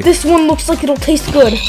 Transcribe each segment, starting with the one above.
This one looks like it'll taste good.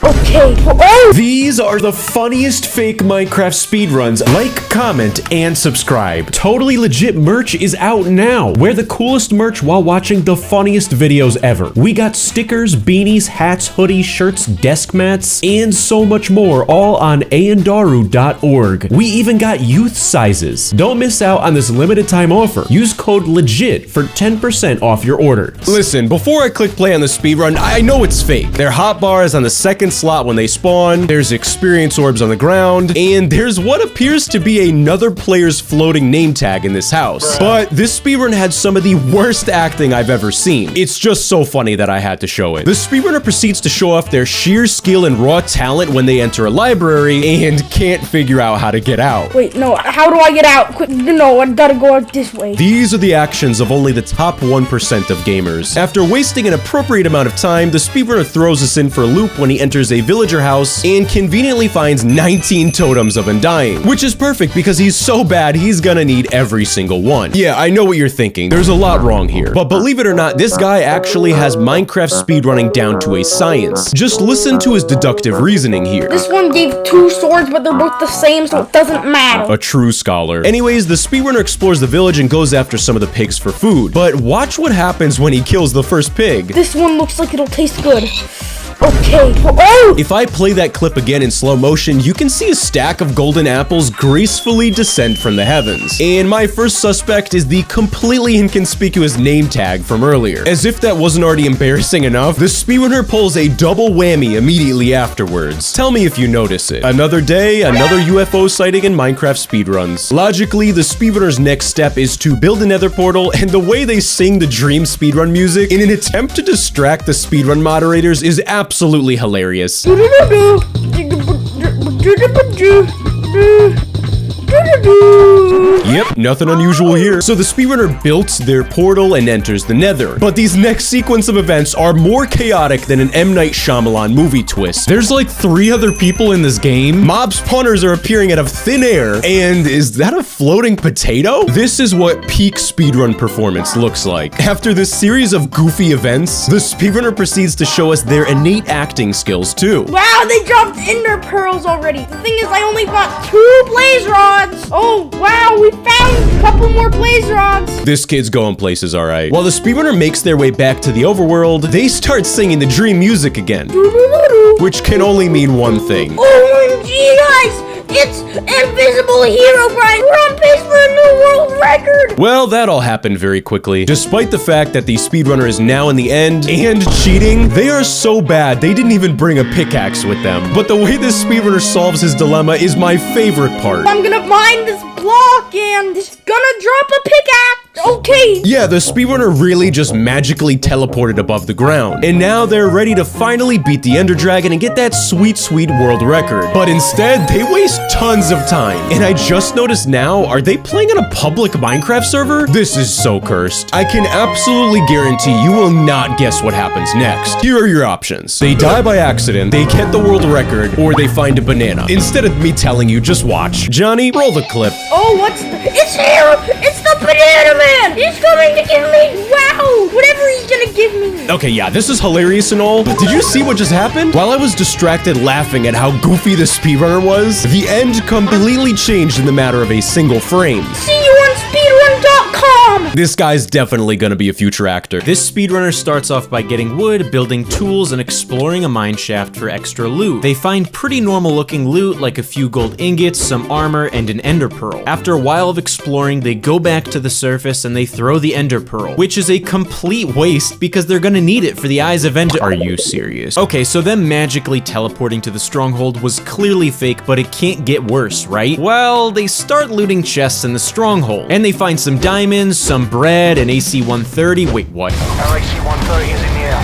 Okay. Oh! These are the funniest fake Minecraft speedruns. Like, comment, and subscribe. Totally legit merch is out now. Wear the coolest merch while watching the funniest videos ever. We got stickers, beanies, hats, hoodies, shirts, desk mats, and so much more, all on Ayundaru.org. We even got youth sizes. Don't miss out on this limited time offer. Use code LEGIT for 10% off your order. Listen, before I click play on the speedrun, I know it's fake. There are hot bars on the second slot when they spawn, there's experience orbs on the ground, and there's what appears to be another player's floating name tag in this house. But this speedrun had some of the worst acting I've ever seen. It's just so funny that I had to show it. The speedrunner proceeds to show off their sheer skill and raw talent when they enter a library and can't figure out how to get out. Wait, no, how do I get out? Quick, no, I gotta go out this way. These are the actions of only the top 1% of gamers. After wasting an appropriate amount of time, the speedrunner throws us in for a loop when he enters a villager house and conveniently finds 19 totems of undying, which is perfect because he's so bad he's gonna need every single one. Yeah, I know what you're thinking. There's a lot wrong here. But believe it or not, this guy actually has Minecraft speedrunning down to a science. Just listen to his deductive reasoning here. This one gave 2 swords, but they're both the same, so it doesn't matter. A true scholar. Anyways, the speedrunner explores the village and goes after some of the pigs for food. But watch what happens when he kills the first pig. This one looks like it'll taste good. Okay. Oh! If I play that clip again in slow motion, you can see a stack of golden apples gracefully descend from the heavens. And my first suspect is the completely inconspicuous name tag from earlier. As if that wasn't already embarrassing enough, the speedrunner pulls a double whammy immediately afterwards. Tell me if you notice it. Another day, another UFO sighting in Minecraft speedruns. Logically, the speedrunner's next step is to build a nether portal, and the way they sing the dream speedrun music in an attempt to distract the speedrun moderators is absolutely hilarious. Yep, nothing unusual here. So the speedrunner built their portal and enters the nether. But these next sequence of events are more chaotic than an M. Night Shyamalan movie twist. There's like 3 other people in this game. Mob spawners are appearing out of thin air. And is that a floating potato? This is what peak speedrun performance looks like. After this series of goofy events, the speedrunner proceeds to show us their innate acting skills too. Wow, they dropped ender pearls already. The thing is, I only got 2 blaze rods. Oh, wow, we found a couple more blaze rods. This kid's going places, all right. While the speedrunner makes their way back to the overworld, they start singing the dream music again, which can only mean one thing. OMG, guys! It's Invisible Hero Brian! We're on pace for a new world record! Well, that all happened very quickly. Despite the fact that the speedrunner is now in the end and cheating, they are so bad they didn't even bring a pickaxe with them. But the way this speedrunner solves his dilemma is my favorite part. I'm gonna mine this block and it's gonna drop a pickaxe! Okay! Yeah, the speedrunner really just magically teleported above the ground. And now they're ready to finally beat the Ender Dragon and get that sweet, sweet world record. But instead, they waste tons of time. And I just noticed now, are they playing on a public Minecraft server? This is so cursed. I can absolutely guarantee you will not guess what happens next. Here are your options. They die by accident, they get the world record, or they find a banana. Instead of me telling you, just watch. Johnny, roll the clip. Oh, it's here! It's the Banana Man! He's coming to give me, wow! Whatever he's gonna give me. Okay, yeah, this is hilarious and all, but did you see what just happened? While I was distracted laughing at how goofy the speedrunner was, the end completely changed in the matter of a single frame. See you on speedrun.com! This guy's definitely gonna be a future actor. This speedrunner starts off by getting wood, building tools, and exploring a mine shaft for extra loot. They find pretty normal looking loot like a few gold ingots, some armor, and an ender pearl. After a while of exploring, they go back to the surface and they throw the ender pearl, which is a complete waste because they're gonna need it for the eyes of Ender. Are you serious? Okay, so them magically teleporting to the stronghold was clearly fake, but it can't get worse, right? Well, they start looting chests in the stronghold, and they find some diamonds, some bread, an AC-130. Wait, what? Our AC-130 is in the air.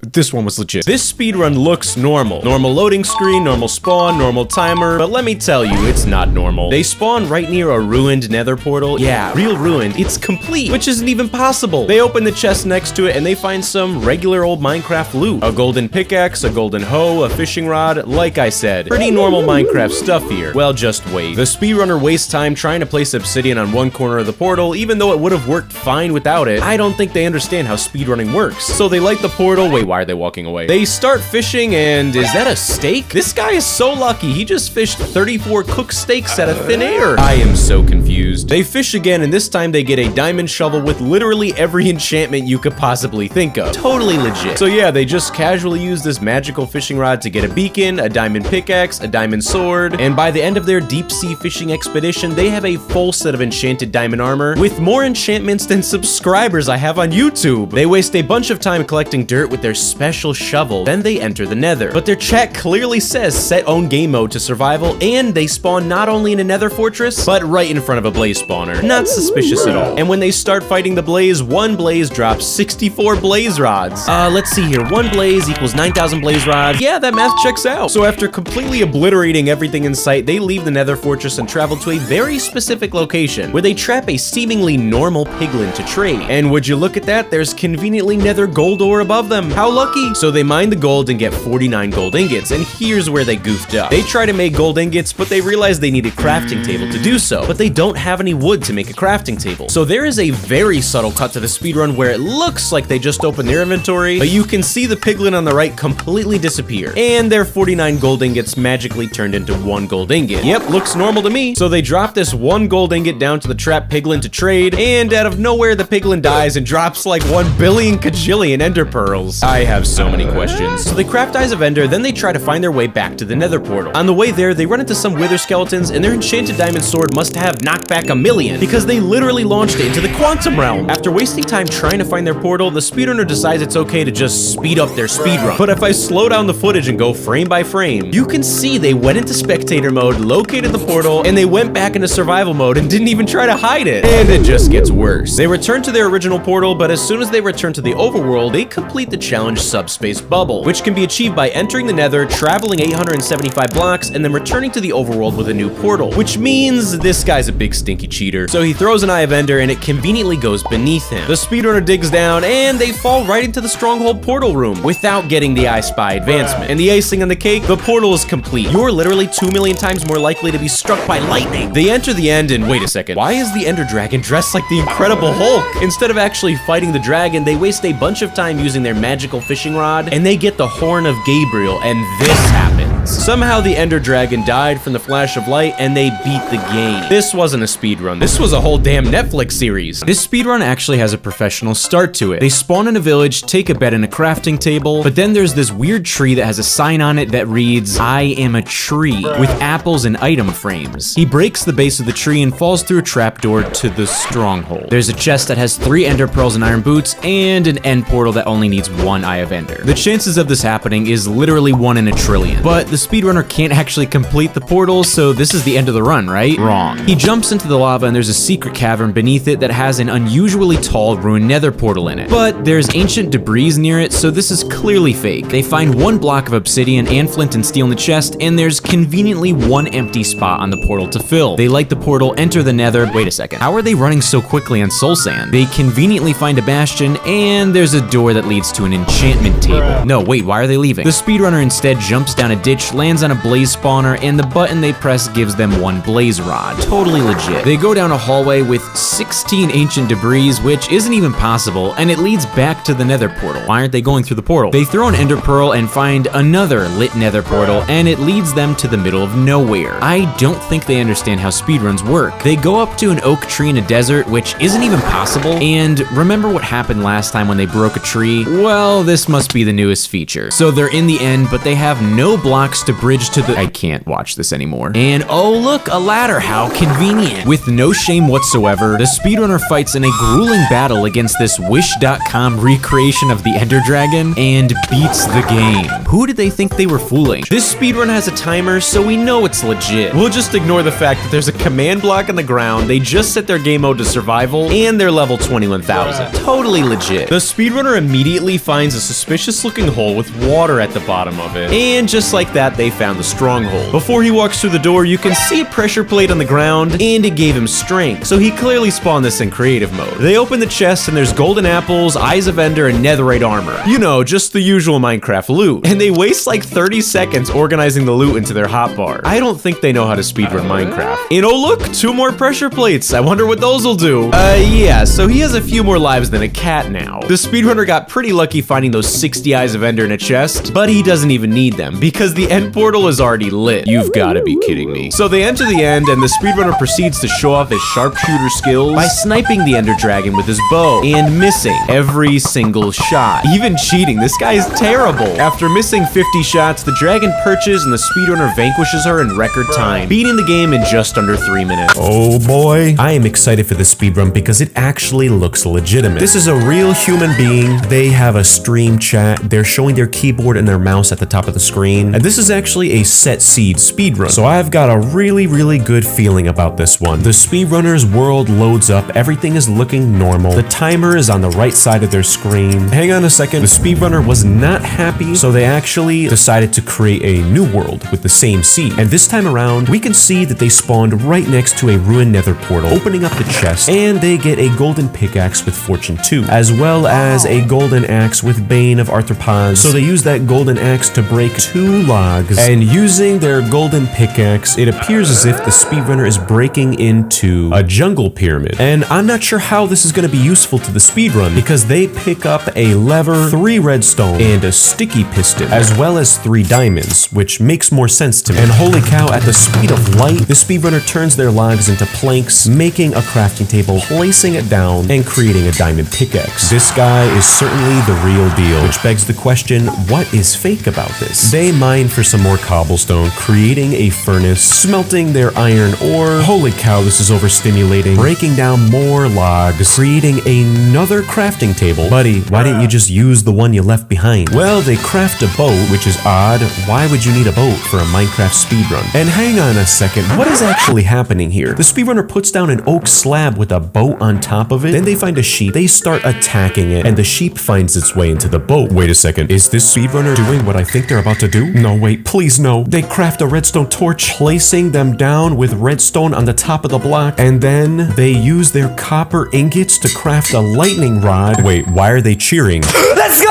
This one was legit. This speedrun looks normal. Normal loading screen, normal spawn, normal timer, but let me tell you, it's not normal. They spawn right near a ruined nether portal. Yeah, real ruined. It's complete, which isn't even possible. They open the chest next to it and they find some regular old Minecraft loot. A golden pickaxe, a golden hoe, a fishing rod. Like I said, pretty normal Minecraft stuff here. Well, just wait. The speedrunner wastes time trying to place obsidian on one corner of the portal, even though it would have worked fine without it. I don't think they understand how speedrunning works. So they light the portal. Wait, why are they walking away? They start fishing, and is that a steak? This guy is so lucky. He just fished 34 cooked steaks out of thin air. I am so confused. They fish again, and this time they get a diamond shovel with literally every enchantment you could possibly think of. Totally legit. So yeah, they just casually use this magical fishing rod to get a beacon, a diamond pickaxe, a diamond sword, and by the end of their deep sea fishing expedition, they have a full set of enchanted diamond armor with more enchantments than subscribers I have on YouTube. They waste a bunch of time collecting dirt with their special shovel, then they enter the nether. But their chat clearly says set own game mode to survival, and they spawn not only in a nether fortress, but right in front of a blaze spawner. Not suspicious at all. And when they start fighting the blaze, one blaze drops 64 blaze rods. Let's see here. One blaze equals 9,000 blaze rods. Yeah, that math checks out. So after completely obliterating everything in sight, they leave the nether fortress and travel to a very specific location where they trap a seemingly normal piglin to trade. And would you look at that, there's conveniently nether gold ore above them. How lucky. So they mine the gold and get 49 gold ingots, and here's where they goofed up. They try to make gold ingots, but they realize they need a crafting table to do so, but they don't have any wood to make a crafting table. So there is a very subtle cut to the speedrun where it looks like they just opened their inventory, but you can see the piglin on the right completely disappear, and their 49 gold ingots magically turned into 1 gold ingot. Yep, looks normal to me. So they drop this 1 gold ingot down to the trapped piglin to trade, and out of nowhere the piglin dies and drops like 1 billion kajillion ender pearls. I have so many questions. So they craft Eyes of Ender, then they try to find their way back to the nether portal. On the way there, they run into some wither skeletons, and their enchanted diamond sword must have knocked back 1,000,000 because they literally launched it into the quantum realm. After wasting time trying to find their portal, the speedrunner decides it's okay to just speed up their speedrun. But if I slow down the footage and go frame by frame, you can see they went into spectator mode, located the portal, and they went back into survival mode and didn't even try to hide it. And it just gets worse. They return to their original portal, but as soon as they return to the overworld, they complete the challenge Subspace Bubble, which can be achieved by entering the nether, traveling 875 blocks, and then returning to the overworld with a new portal, which means this guy's a big stinky cheater. So he throws an Eye of Ender and it conveniently goes beneath him. The speedrunner digs down and they fall right into the stronghold portal room without getting the I Spy advancement. And the icing on the cake, the portal is complete. You're literally 2 million times more likely to be struck by lightning. They enter the end and wait a second, why is the Ender Dragon dressed like the Incredible Hulk? Instead of actually fighting the dragon, they waste a bunch of time using their magical fishing rod and they get the Horn of Gabriel, and this happens. Somehow the Ender Dragon died from the flash of light and they beat the game. This wasn't a speedrun. This was a whole damn Netflix series. This speedrun actually has a professional start to it. They spawn in a village, take a bed in a crafting table, but then there's this weird tree that has a sign on it that reads, "I am a tree," with apples and item frames. He breaks the base of the tree and falls through a trapdoor to the stronghold. There's a chest that has 3 ender pearls and iron boots, and an end portal that only needs 1 Eye of Ender. The chances of this happening is literally 1 in a trillion, but the speedrunner can't actually complete the portal, so this is the end of the run, right? Wrong. He jumps into the lava and there's a secret cavern beneath it that has an unusually tall ruined nether portal in it. But there's ancient debris near it, so this is clearly fake. They find 1 block of obsidian and flint and steel in the chest, and there's conveniently 1 empty spot on the portal to fill. They light the portal, enter the nether. Wait a second, how are they running so quickly on soul sand? They conveniently find a bastion, and there's a door that leads to an enchantment table. No, wait, why are they leaving? The speedrunner instead jumps down a ditch, lands on a blaze spawner, and the button they press gives them 1 blaze rod. Totally legit. They go down a hallway with 16 ancient debris, which isn't even possible, and it leads back to the nether portal. Why aren't they going through the portal? They throw an ender pearl and find another lit nether portal, and it leads them to the middle of nowhere. I don't think they understand how speedruns work. They go up to an oak tree in a desert, which isn't even possible, and remember what happened last time when they broke a tree? Well, this must be the newest feature. So they're in the end, but they have no block blocks to bridge to the... I can't watch this anymore. And oh look, a ladder, how convenient. With no shame whatsoever, the speedrunner fights in a grueling battle against this Wish.com recreation of the Ender Dragon and beats the game. Who did they think they were fooling? This speedrun has a timer, so we know it's legit. We'll just ignore the fact that there's a command block on the ground, they just set their game mode to survival, and they're level 21,000. Totally legit. The speedrunner immediately finds a suspicious looking hole with water at the bottom of it. And just like that, they found the stronghold. Before he walks through the door, you can see a pressure plate on the ground, and it gave him strength. So he clearly spawned this in creative mode. They open the chest, and there's golden apples, eyes of ender, and netherite armor. You know, just the usual Minecraft loot. And they waste like 30 seconds organizing the loot into their hotbar. I don't think they know how to speedrun Minecraft. And oh look, 2 more pressure plates. I wonder what those will do. Yeah, so he has a few more lives than a cat now. The speedrunner got pretty lucky finding those 60 eyes of ender in a chest, but he doesn't even need them because the end portal is already lit. You've gotta be kidding me. So they enter the end and the speedrunner proceeds to show off his sharpshooter skills by sniping the ender dragon with his bow and missing every single shot. Even cheating, this guy is terrible. After missing 50 shots, the dragon perches and the speedrunner vanquishes her in record time, beating the game in just under 3 minutes. Oh boy, I am excited for this speedrun because it actually looks legitimate. This is a real human being. They have a stream chat. They're showing their keyboard and their mouse at the top of the screen. And this is actually a set seed speedrun. So I've got a really good feeling about this one. The speedrunner's world loads up. Everything is looking normal. The timer is on the right side of their screen. Hang on a second. The speedrunner was not happy, so they actually decided to create a new world with the same seed. And this time around, we can see that they spawned right next to a ruined nether portal, opening up the chest, and they get a golden pickaxe with Fortune 2, as well as a golden axe with Bane of Arthropods. So they use that golden axe to break 2 logs, and using their golden pickaxe, it appears as if the speedrunner is breaking into a jungle pyramid. And I'm not sure how this is going to be useful to the speedrun, because they pick up a lever, 3 redstone, and a sticky piston, as well as 3 diamonds, which makes more sense to me. And holy cow, at the speed of light, the speedrunner turns their logs into planks, making a crafting table, placing it down, and creating a diamond pickaxe. This guy is certainly the real deal, which begs the question, what is fake about this? They mine for some more cobblestone, creating a furnace, smelting their iron ore. Holy cow, this is overstimulating. Breaking down more logs, creating another crafting table. Buddy, why didn't you just use the one you left behind? Well, they craft a boat, which is odd. Why would you need a boat for a Minecraft speedrun? And hang on a second, what is actually happening here? The speedrunner puts down an oak slab with a boat on top of it. Then they find a sheep. They start attacking it, and the sheep finds its way into the boat. Wait a second, is this speedrunner doing what I think they're about to do? No, wait, please no. They craft a redstone torch, placing them down with redstone on the top of the block, and then they use their copper ingots to craft a lightning rod. Wait, why are they cheering? Let's go!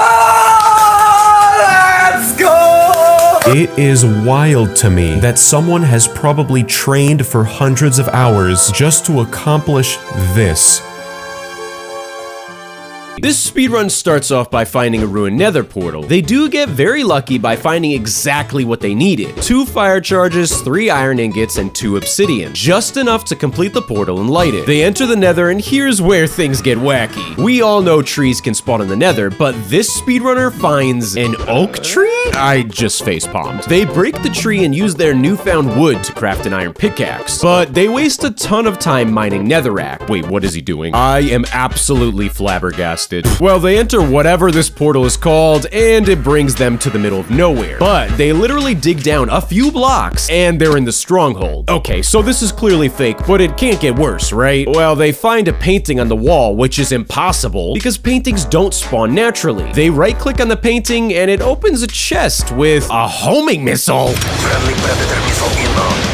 Let's go! It is wild to me that someone has probably trained for hundreds of hours just to accomplish this. This speedrun starts off by finding a ruined nether portal. They do get very lucky by finding exactly what they needed. 2 fire charges, 3 iron ingots, and 2 obsidian. Just enough to complete the portal and light it. They enter the nether, and here's where things get wacky. We all know trees can spawn in the nether, but this speedrunner finds an oak tree? I just facepalmed. They break the tree and use their newfound wood to craft an iron pickaxe. But they waste a ton of time mining netherrack. Wait, what is he doing? I am absolutely flabbergasted. Well, they enter whatever this portal is called, and it brings them to the middle of nowhere. But they literally dig down a few blocks, and they're in the stronghold. Okay, so this is clearly fake, but it can't get worse, right? Well, they find a painting on the wall, which is impossible, because paintings don't spawn naturally. They right-click on the painting, and it opens a chest with a homing missile. Friendly predator missile inbound.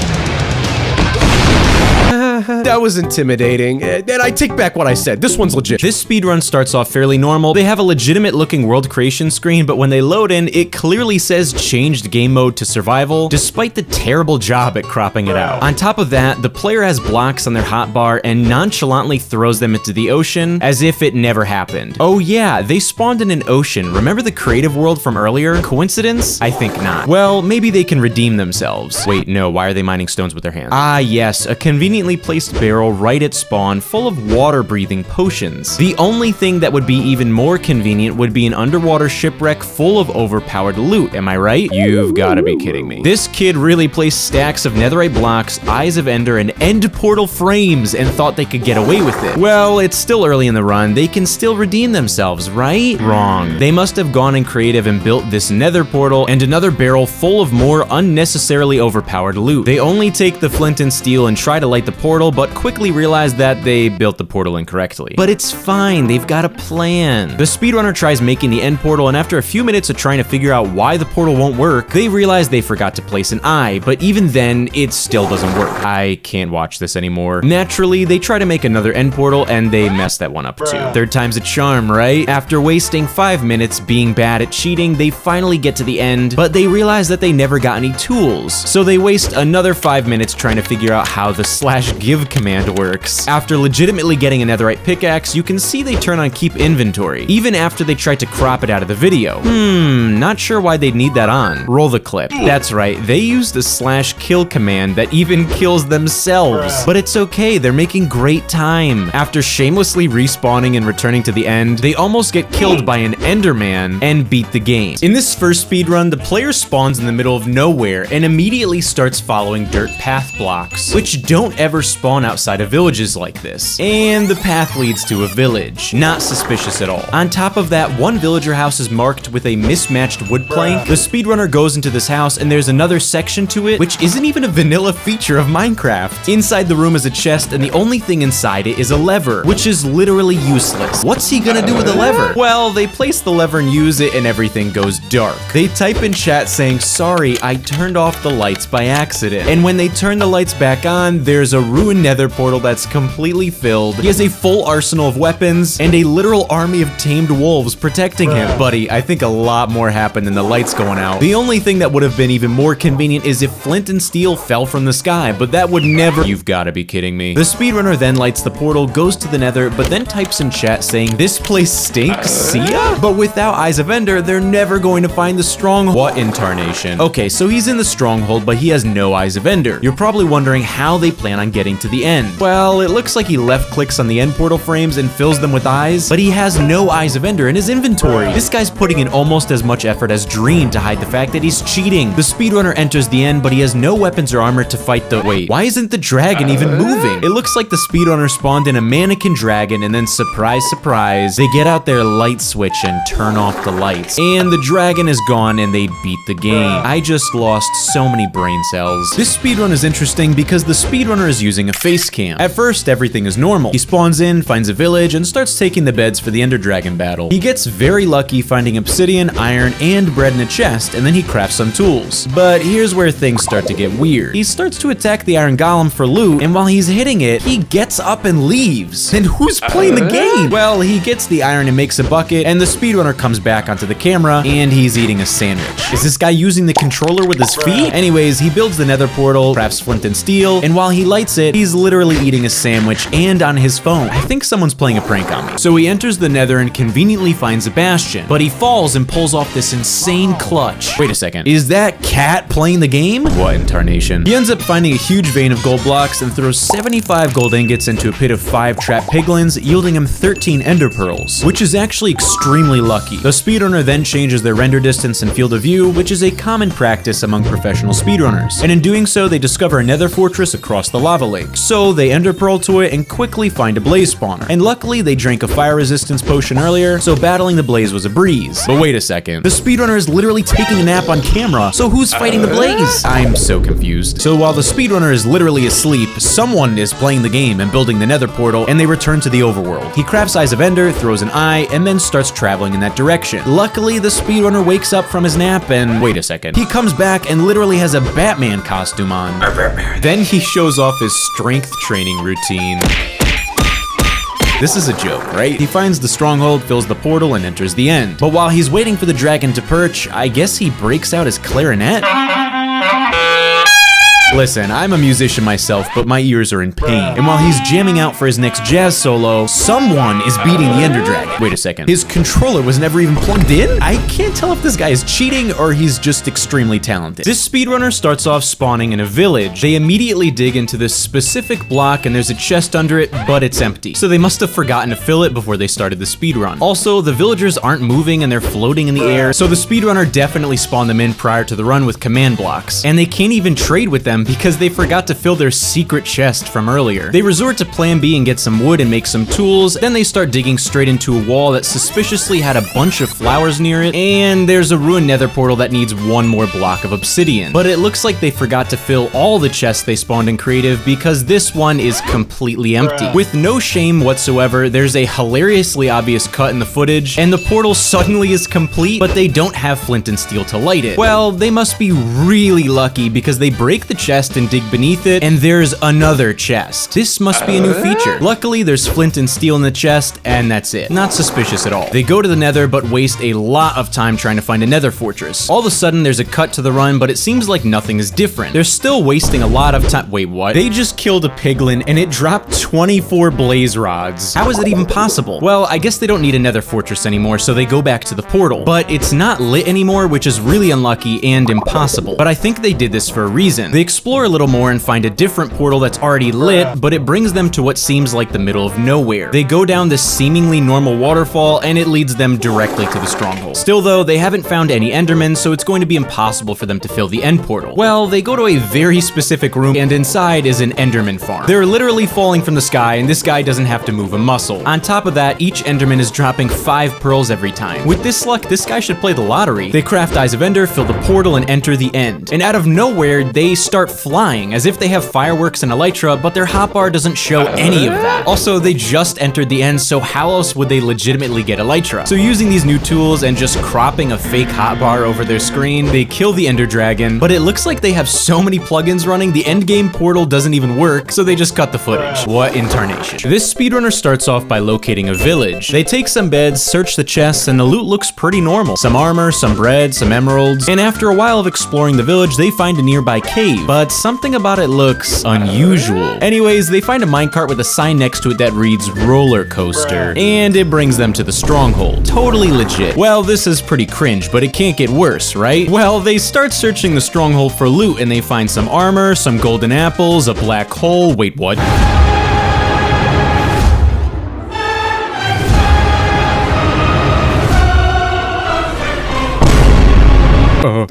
That was intimidating, and I take back what I said. This one's legit. This speedrun starts off fairly normal. They have a legitimate looking world creation screen, but when they load in, it clearly says changed game mode to survival, despite the terrible job at cropping it out. On top of that, the player has blocks on their hotbar and nonchalantly throws them into the ocean as if it never happened. Oh yeah, they spawned in an ocean. Remember the creative world from earlier? Coincidence? I think not. Well, maybe they can redeem themselves. Wait, no, why are they mining stones with their hands? Ah yes, a conveniently placed placed barrel right at spawn full of water-breathing potions. The only thing that would be even more convenient would be an underwater shipwreck full of overpowered loot, am I right? You've gotta be kidding me. This kid really placed stacks of netherite blocks, eyes of ender, and end portal frames and thought they could get away with it. Well, it's still early in the run, they can still redeem themselves, right? Wrong. They must have gone in creative and built this nether portal and another barrel full of more unnecessarily overpowered loot. They only take the flint and steel and try to light the portal, but quickly realize that they built the portal incorrectly. But it's fine, they've got a plan. The speedrunner tries making the end portal, and after a few minutes of trying to figure out why the portal won't work, they realize they forgot to place an eye, but even then, it still doesn't work. I can't watch this anymore. Naturally, they try to make another end portal, and they mess that one up too. Third time's a charm, right? After wasting 5 minutes being bad at cheating, they finally get to the end, but they realize that they never got any tools. So they waste another 5 minutes trying to figure out how the /give command works. After legitimately getting a netherite pickaxe, you can see they turn on keep inventory, even after they tried to crop it out of the video. Not sure why they'd need that on. Roll the clip. That's right, they used the /kill command that even kills themselves. But it's okay, they're making great time. After shamelessly respawning and returning to the end, they almost get killed by an enderman and beat the game. In this first speedrun, the player spawns in the middle of nowhere and immediately starts following dirt path blocks, which don't ever spawn outside of villages like this. And the path leads to a village. Not suspicious at all. On top of that, one villager house is marked with a mismatched wood plank. The speedrunner goes into this house and there's another section to it, which isn't even a vanilla feature of Minecraft. Inside the room is a chest and the only thing inside it is a lever, which is literally useless. What's he gonna do with a lever? Well, they place the lever and use it and everything goes dark. They type in chat saying, "Sorry, I turned off the lights by accident." And when they turn the lights back on, there's a ruined nether portal that's completely filled. He has a full arsenal of weapons and a literal army of tamed wolves protecting him. Buddy, I think a lot more happened than the lights going out. The only thing that would have been even more convenient is if flint and steel fell from the sky, but that would never— You've gotta be kidding me. The speedrunner then lights the portal, goes to the nether, but then types in chat saying, "This place stinks, see ya?" But without Eyes of Ender, they're never going to find the stronghold. What in tarnation? Okay, so he's in the stronghold, but he has no Eyes of Ender. You're probably wondering how they plan on getting to the end. Well, it looks like he left clicks on the end portal frames and fills them with eyes, but he has no Eyes of Ender in his inventory. This guy's putting in almost as much effort as Dream to hide the fact that he's cheating. The speedrunner enters the end, but he has no weapons or armor to fight the— Wait, why isn't the dragon even moving? It looks like the speedrunner spawned in a mannequin dragon and then surprise, surprise, they get out their light switch and turn off the lights. And the dragon is gone and they beat the game. I just lost so many brain cells. This speedrun is interesting because the speedrunner is using a face cam. At first, everything is normal. He spawns in, finds a village, and starts taking the beds for the Ender Dragon battle. He gets very lucky finding obsidian, iron, and bread in a chest, and then he crafts some tools. But here's where things start to get weird. He starts to attack the iron golem for loot, and while he's hitting it, he gets up and leaves. And who's playing the game? Well, he gets the iron and makes a bucket, and the speedrunner comes back onto the camera, and he's eating a sandwich. Is this guy using the controller with his feet? Anyways, he builds the nether portal, crafts flint and steel, and while he lights it, he's literally eating a sandwich and on his phone. I think someone's playing a prank on me. So he enters the nether and conveniently finds a bastion, but he falls and pulls off this insane clutch. Wait a second, is that cat playing the game? What in tarnation? He ends up finding a huge vein of gold blocks and throws 75 gold ingots into a pit of 5 trapped piglins, yielding him 13 ender pearls, which is actually extremely lucky. The speedrunner then changes their render distance and field of view, which is a common practice among professional speedrunners, and in doing so, they discover a nether fortress across the lava lake. So they ender pearl to it and quickly find a blaze spawner, and luckily they drank a fire resistance potion earlier, so battling the blaze was a breeze. But wait a second, the speedrunner is literally taking a nap on camera, so who's fighting the blaze? I'm so confused. So while the speedrunner is literally asleep, someone is playing the game and building the nether portal, and they return to the overworld. He crafts Eyes of Ender, throws an eye, and then starts traveling in that direction. Luckily, the speedrunner wakes up from his nap and— wait a second, he comes back and literally has a Batman costume on. Then he shows off his strength training routine. This is a joke, right? He finds the stronghold, fills the portal, and enters the end. But while he's waiting for the dragon to perch, I guess he breaks out his clarinet? Listen, I'm a musician myself, but my ears are in pain. And while he's jamming out for his next jazz solo, someone is beating the Ender Dragon. Wait a second. His controller was never even plugged in? I can't tell if this guy is cheating or he's just extremely talented. This speedrunner starts off spawning in a village. They immediately dig into this specific block and there's a chest under it, but it's empty. So they must have forgotten to fill it before they started the speedrun. Also, the villagers aren't moving and they're floating in the air, so the speedrunner definitely spawned them in prior to the run with command blocks. And they can't even trade with them because they forgot to fill their secret chest from earlier. They resort to plan B and get some wood and make some tools, then they start digging straight into a wall that suspiciously had a bunch of flowers near it, and there's a ruined nether portal that needs one more block of obsidian. But it looks like they forgot to fill all the chests they spawned in creative because this one is completely empty. With no shame whatsoever, there's a hilariously obvious cut in the footage, and the portal suddenly is complete, but they don't have flint and steel to light it. Well, they must be really lucky because they break the chest and dig beneath it, and there's another chest. This must be a new feature. Luckily, there's flint and steel in the chest, and that's it. Not suspicious at all. They go to the nether, but waste a lot of time trying to find a nether fortress. All of a sudden, there's a cut to the run, but it seems like nothing is different. They're still wasting a lot of time. Wait, what? They just killed a piglin, and it dropped 24 blaze rods. How is that even possible? Well, I guess they don't need a nether fortress anymore, so they go back to the portal. But it's not lit anymore, which is really unlucky and impossible. But I think they did this for a reason. They explore a little more and find a different portal that's already lit, but it brings them to what seems like the middle of nowhere. They go down this seemingly normal waterfall, and it leads them directly to the stronghold. Still though, they haven't found any endermen, so it's going to be impossible for them to fill the end portal. Well, they go to a very specific room, and inside is an enderman farm. They're literally falling from the sky, and this guy doesn't have to move a muscle. On top of that, each enderman is dropping 5 pearls every time. With this luck, this guy should play the lottery. They craft Eyes of Ender, fill the portal, and enter the end. And out of nowhere, they start flying, as if they have fireworks and elytra, but their hotbar doesn't show any of that. Also, they just entered the end, so how else would they legitimately get elytra? So using these new tools and just cropping a fake hotbar over their screen, they kill the Ender Dragon, but it looks like they have so many plugins running, the endgame portal doesn't even work, so they just cut the footage. What in tarnation? This speedrunner starts off by locating a village. They take some beds, search the chests, and the loot looks pretty normal. Some armor, some bread, some emeralds, and after a while of exploring the village, they find a nearby cave, but something about it looks unusual. Anyways, they find a minecart with a sign next to it that reads roller coaster, and it brings them to the stronghold. Totally legit. Well, this is pretty cringe, but it can't get worse, right? Well, they start searching the stronghold for loot, and they find some armor, some golden apples, a black hole. Wait, what?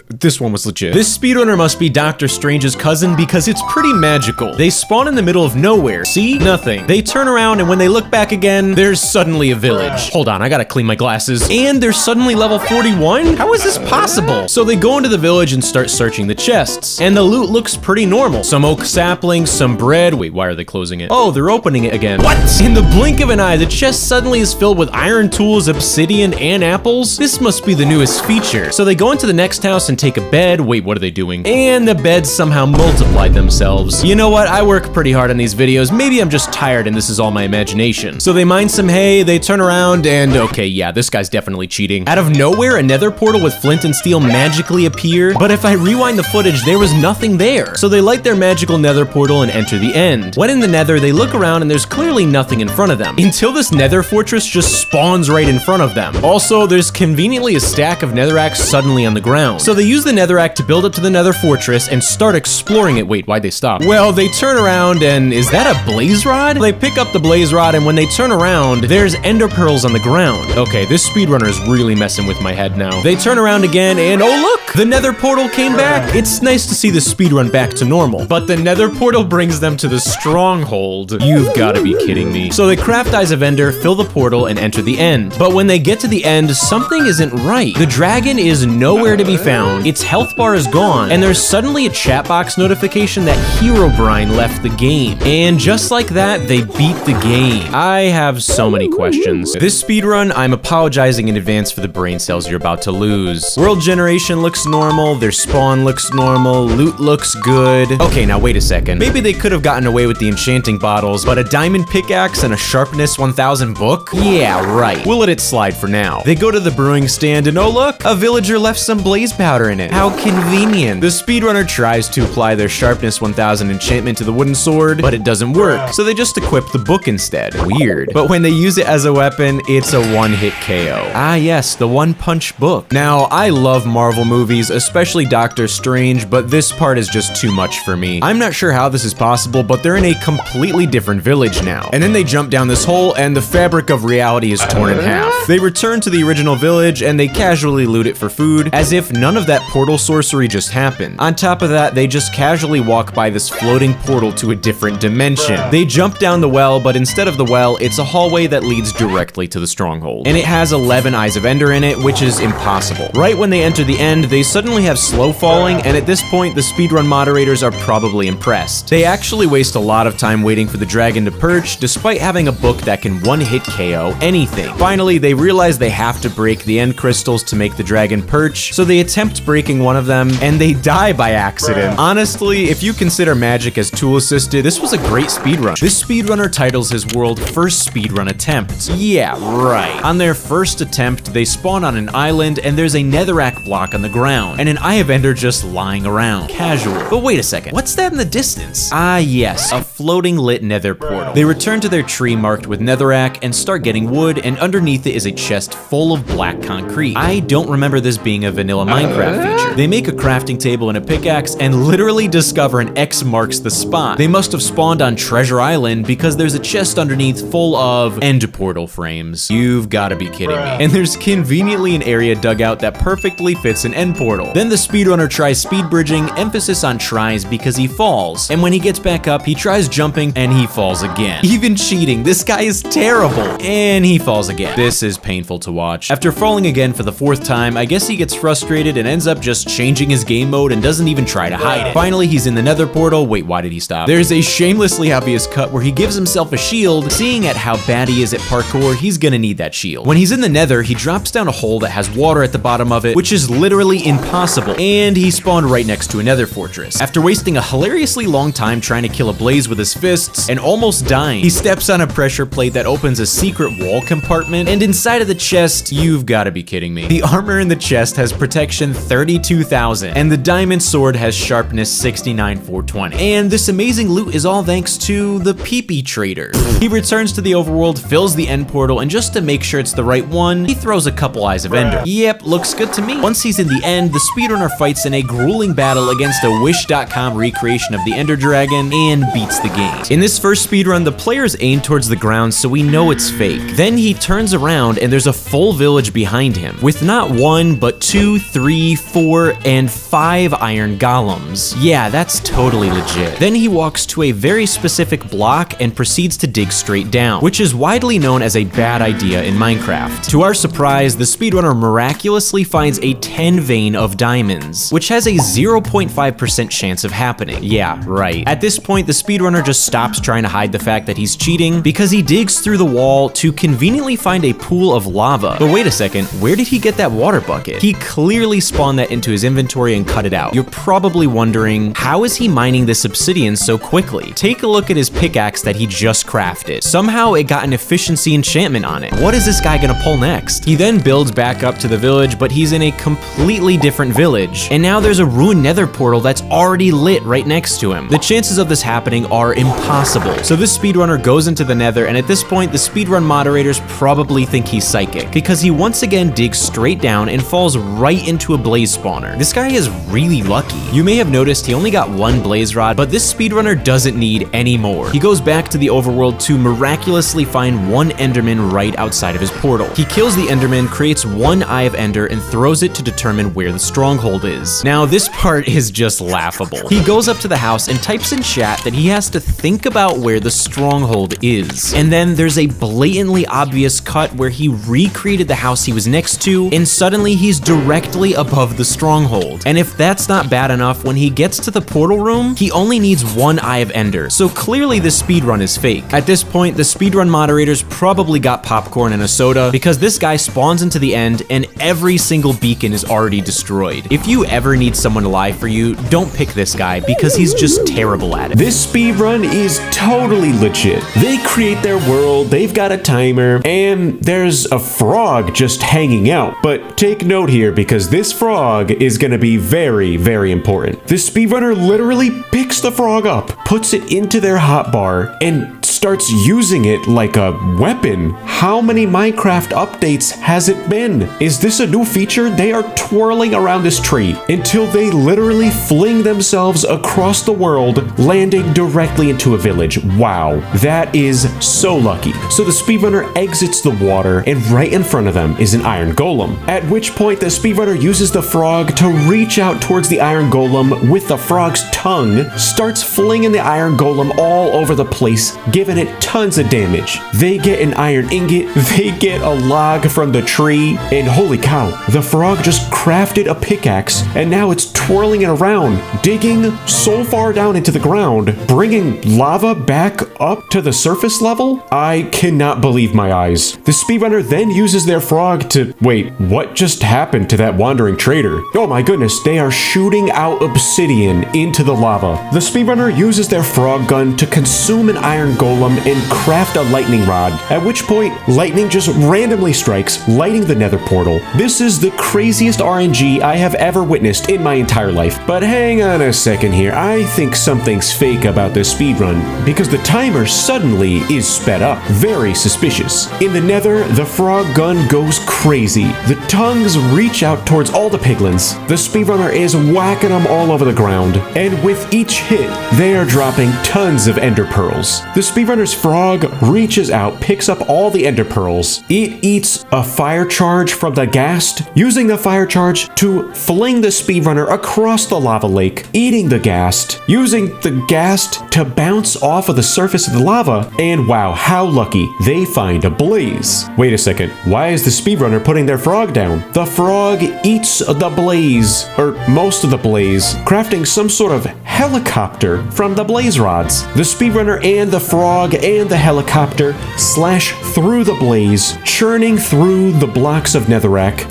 This one was legit. This speedrunner must be Doctor Strange's cousin because it's pretty magical. They spawn in the middle of nowhere. See? Nothing. They turn around and when they look back again, there's suddenly a village. Hold on, I gotta clean my glasses. And they're suddenly level 41? How is this possible? So they go into the village and start searching the chests. And the loot looks pretty normal. Some oak saplings, some bread. Wait, why are they closing it? Oh, they're opening it again. What? In the blink of an eye, the chest suddenly is filled with iron tools, obsidian, and apples. This must be the newest feature. So they go into the next house and take a bed. Wait, what are they doing? And the beds somehow multiplied themselves. You know what? I work pretty hard on these videos. Maybe I'm just tired and this is all my imagination. So they mine some hay, they turn around, and okay, yeah, this guy's definitely cheating. Out of nowhere, a nether portal with flint and steel magically appeared, but if I rewind the footage, there was nothing there. So they light their magical nether portal and enter the end. When in the nether, they look around and there's clearly nothing in front of them, until this nether fortress just spawns right in front of them. Also, there's conveniently a stack of netherracks suddenly on the ground. So they use the netherrack to build up to the nether fortress and start exploring it. Wait, why'd they stop? Well, they turn around and is that a blaze rod? They pick up the blaze rod and when they turn around, there's ender pearls on the ground. Okay, this speedrunner is really messing with my head now. They turn around again and oh look, the nether portal came back. It's nice to see the speedrun back to normal, but the nether portal brings them to the stronghold. You've gotta be kidding me. So they craft Eyes of Ender, fill the portal, and enter the end. But when they get to the end, something isn't right. The dragon is nowhere to be found. Its health bar is gone, and there's suddenly a chat box notification that Herobrine left the game. And just like that, they beat the game. I have so many questions. This speedrun, I'm apologizing in advance for the brain cells you're about to lose. World generation looks normal, their spawn looks normal, loot looks good. Okay, now wait a second. Maybe they could have gotten away with the enchanting bottles, but a diamond pickaxe and a sharpness 1000 book? Yeah, right. We'll let it slide for now. They go to the brewing stand and oh look, a villager left some blaze powder in it. How convenient. The speedrunner tries to apply their sharpness 1000 enchantment to the wooden sword, but it doesn't work, so they just equip the book instead. Weird. But when they use it as a weapon, it's a one-hit KO. Ah yes, the one-punch book. Now, I love Marvel movies, especially Doctor Strange, but this part is just too much for me. I'm not sure how this is possible, but they're in a completely different village now. And then they jump down this hole, and the fabric of reality is torn in half. They return to the original village, and they casually loot it for food, as if none of that portal sorcery just happened. On top of that, they just casually walk by this floating portal to a different dimension. They jump down the well, but instead of the well, it's a hallway that leads directly to the stronghold. And it has 11 Eyes of Ender in it, which is impossible. Right when they enter the end, they suddenly have slow falling, and at this point, the speedrun moderators are probably impressed. They actually waste a lot of time waiting for the dragon to perch, despite having a book that can one-hit KO anything. Finally, they realize they have to break the end crystals to make the dragon perch, so they attempt breaking one of them, and they die by accident. Honestly, if you consider magic as tool-assisted, this was a great speedrun. This speedrunner titles his world First Speedrun Attempt. Yeah, right. On their first attempt, they spawn on an island, and there's a netherrack block on the ground, and an Eye of Ender just lying around. Casual. But wait a second, what's that in the distance? Ah yes, a floating lit nether portal. They return to their tree marked with netherrack and start getting wood, and underneath it is a chest full of black concrete. I don't remember this being a vanilla Minecraft feature. They make a crafting table and a pickaxe and literally discover an X marks the spot. They must have spawned on Treasure Island because there's a chest underneath full of end portal frames. You've gotta be kidding me. And there's conveniently an area dug out that perfectly fits an end portal. Then the speedrunner tries speed bridging, emphasis on tries because he falls. And when he gets back up, he tries jumping and he falls again. Even cheating, this guy is terrible. And he falls again. This is painful to watch. After falling again for the 4th time, I guess he gets frustrated and ends up just changing his game mode and doesn't even try to hide it. Finally, he's in the nether portal. Wait, why did he stop? There's a shamelessly obvious cut where he gives himself a shield. Seeing at how bad he is at parkour, he's gonna need that shield. When he's in the nether, he drops down a hole that has water at the bottom of it, which is literally impossible. And he spawned right next to a nether fortress. After wasting a hilariously long time trying to kill a blaze with his fists and almost dying, he steps on a pressure plate that opens a secret wall compartment, and inside of the chest, you've gotta be kidding me. The armor in the chest has protection 32,000, and the diamond sword has sharpness 69,420. And this amazing loot is all thanks to the pee-pee trader. He returns to the overworld, fills the end portal, and just to make sure it's the right one, he throws a couple Eyes of Ender. Yep, looks good to me. Once he's in the end, the speedrunner fights in a grueling battle against a Wish.com recreation of the Ender Dragon and beats the game. In this first speedrun, the players aim towards the ground so we know it's fake. Then he turns around and there's a full village behind him, with not 1, but 2, 3, 4, and 5 iron golems. Yeah, that's totally legit. Then he walks to a very specific block and proceeds to dig straight down, which is widely known as a bad idea in Minecraft. To our surprise, the speedrunner miraculously finds a 10 vein of diamonds, which has a 0.5% chance of happening. Yeah, right. At this point, the speedrunner just stops trying to hide the fact that he's cheating because he digs through the wall to conveniently find a pool of lava. But wait a second, where did he get that water bucket? He clearly spawned that into his inventory and cut it out. You're probably wondering, how is he mining this obsidian so quickly? Take a look at his pickaxe that he just crafted. Somehow it got an efficiency enchantment on it. What is this guy gonna pull next? He then builds back up to the village, but he's in a completely different village. And now there's a ruined nether portal that's already lit right next to him. The chances of this happening are impossible. So this speedrunner goes into the nether, and at this point, the speedrun moderators probably think he's psychic, because he once again digs straight down and falls right into a blaze spawner. This guy is really lucky. You may have noticed he only got 1 blaze rod, but this speedrunner doesn't need any more. He goes back to the overworld to miraculously find 1 enderman right outside of his portal. He kills the enderman, creates 1 Eye of Ender, and throws it to determine where the stronghold is. Now, this part is just laughable. He goes up to the house and types in chat that he has to think about where the stronghold is. And then there's a blatantly obvious cut where he recreated the house he was next to, and suddenly he's directly above the stronghold. And if that's not bad enough, when he gets to the portal room, he only needs 1 Eye of Ender. So clearly this speedrun is fake. At this point, the speedrun moderators probably got popcorn and a soda, because this guy spawns into the end and every single beacon is already destroyed. If you ever need someone to lie for you, don't pick this guy because he's just terrible at it. This speedrun speedrun is totally legit. They create their world, they've got a timer, and there's a frog just hanging out. But take note here, because this frog is gonna be very, very important. The speedrunner literally picks the frog up, puts it into their hotbar, and starts using it like a weapon. How many Minecraft updates has it been? Is this a new feature? They are twirling around this tree until they literally fling themselves across the world, landing directly into a village. Wow, that is so lucky. So the speedrunner exits the water, and right in front of them is an iron golem. At which point the speedrunner uses the frog to reach out towards the iron golem with the frog's tongue, starts flinging the iron golem all over the place, giving it tons of damage. They get an iron ingot, they get a log from the tree, and holy cow, the frog just crafted a pickaxe, and now it's twirling it around, digging so far down into the ground, bringing lava back up to the surface level? I cannot believe my eyes. The speedrunner then uses their frog to... Wait, what just happened to that wandering trader? Oh my goodness, they are shooting out obsidian into the lava. The speedrunner uses their frog gun to consume an iron golem and craft a lightning rod, at which point lightning just randomly strikes, lighting the nether portal. This is the craziest RNG I have ever witnessed in my entire life. But hang on a second here, I think something's fake about this speedrun, because the timer suddenly is sped up. Very suspicious. In the nether, the frog gun goes crazy. The tongues reach out towards all the piglins. The speedrunner is whacking them all over the ground, and with each hit, they are dropping tons of ender pearls. The speedrunner's frog reaches out, picks up all the ender pearls. It eats a fire charge from the ghast, using the fire charge to fling the speedrunner across the lava lake, eating the ghast, using the ghast to bounce off of the surface of the lava, and wow, how lucky, they find a blaze. Wait a second, why is the speedrunner putting their frog down? The frog eats the blaze, or most of the blaze, crafting some sort of helicopter from the blaze rods. The speedrunner and the frog and the helicopter slash through the blaze, churning through the blocks of netherrack,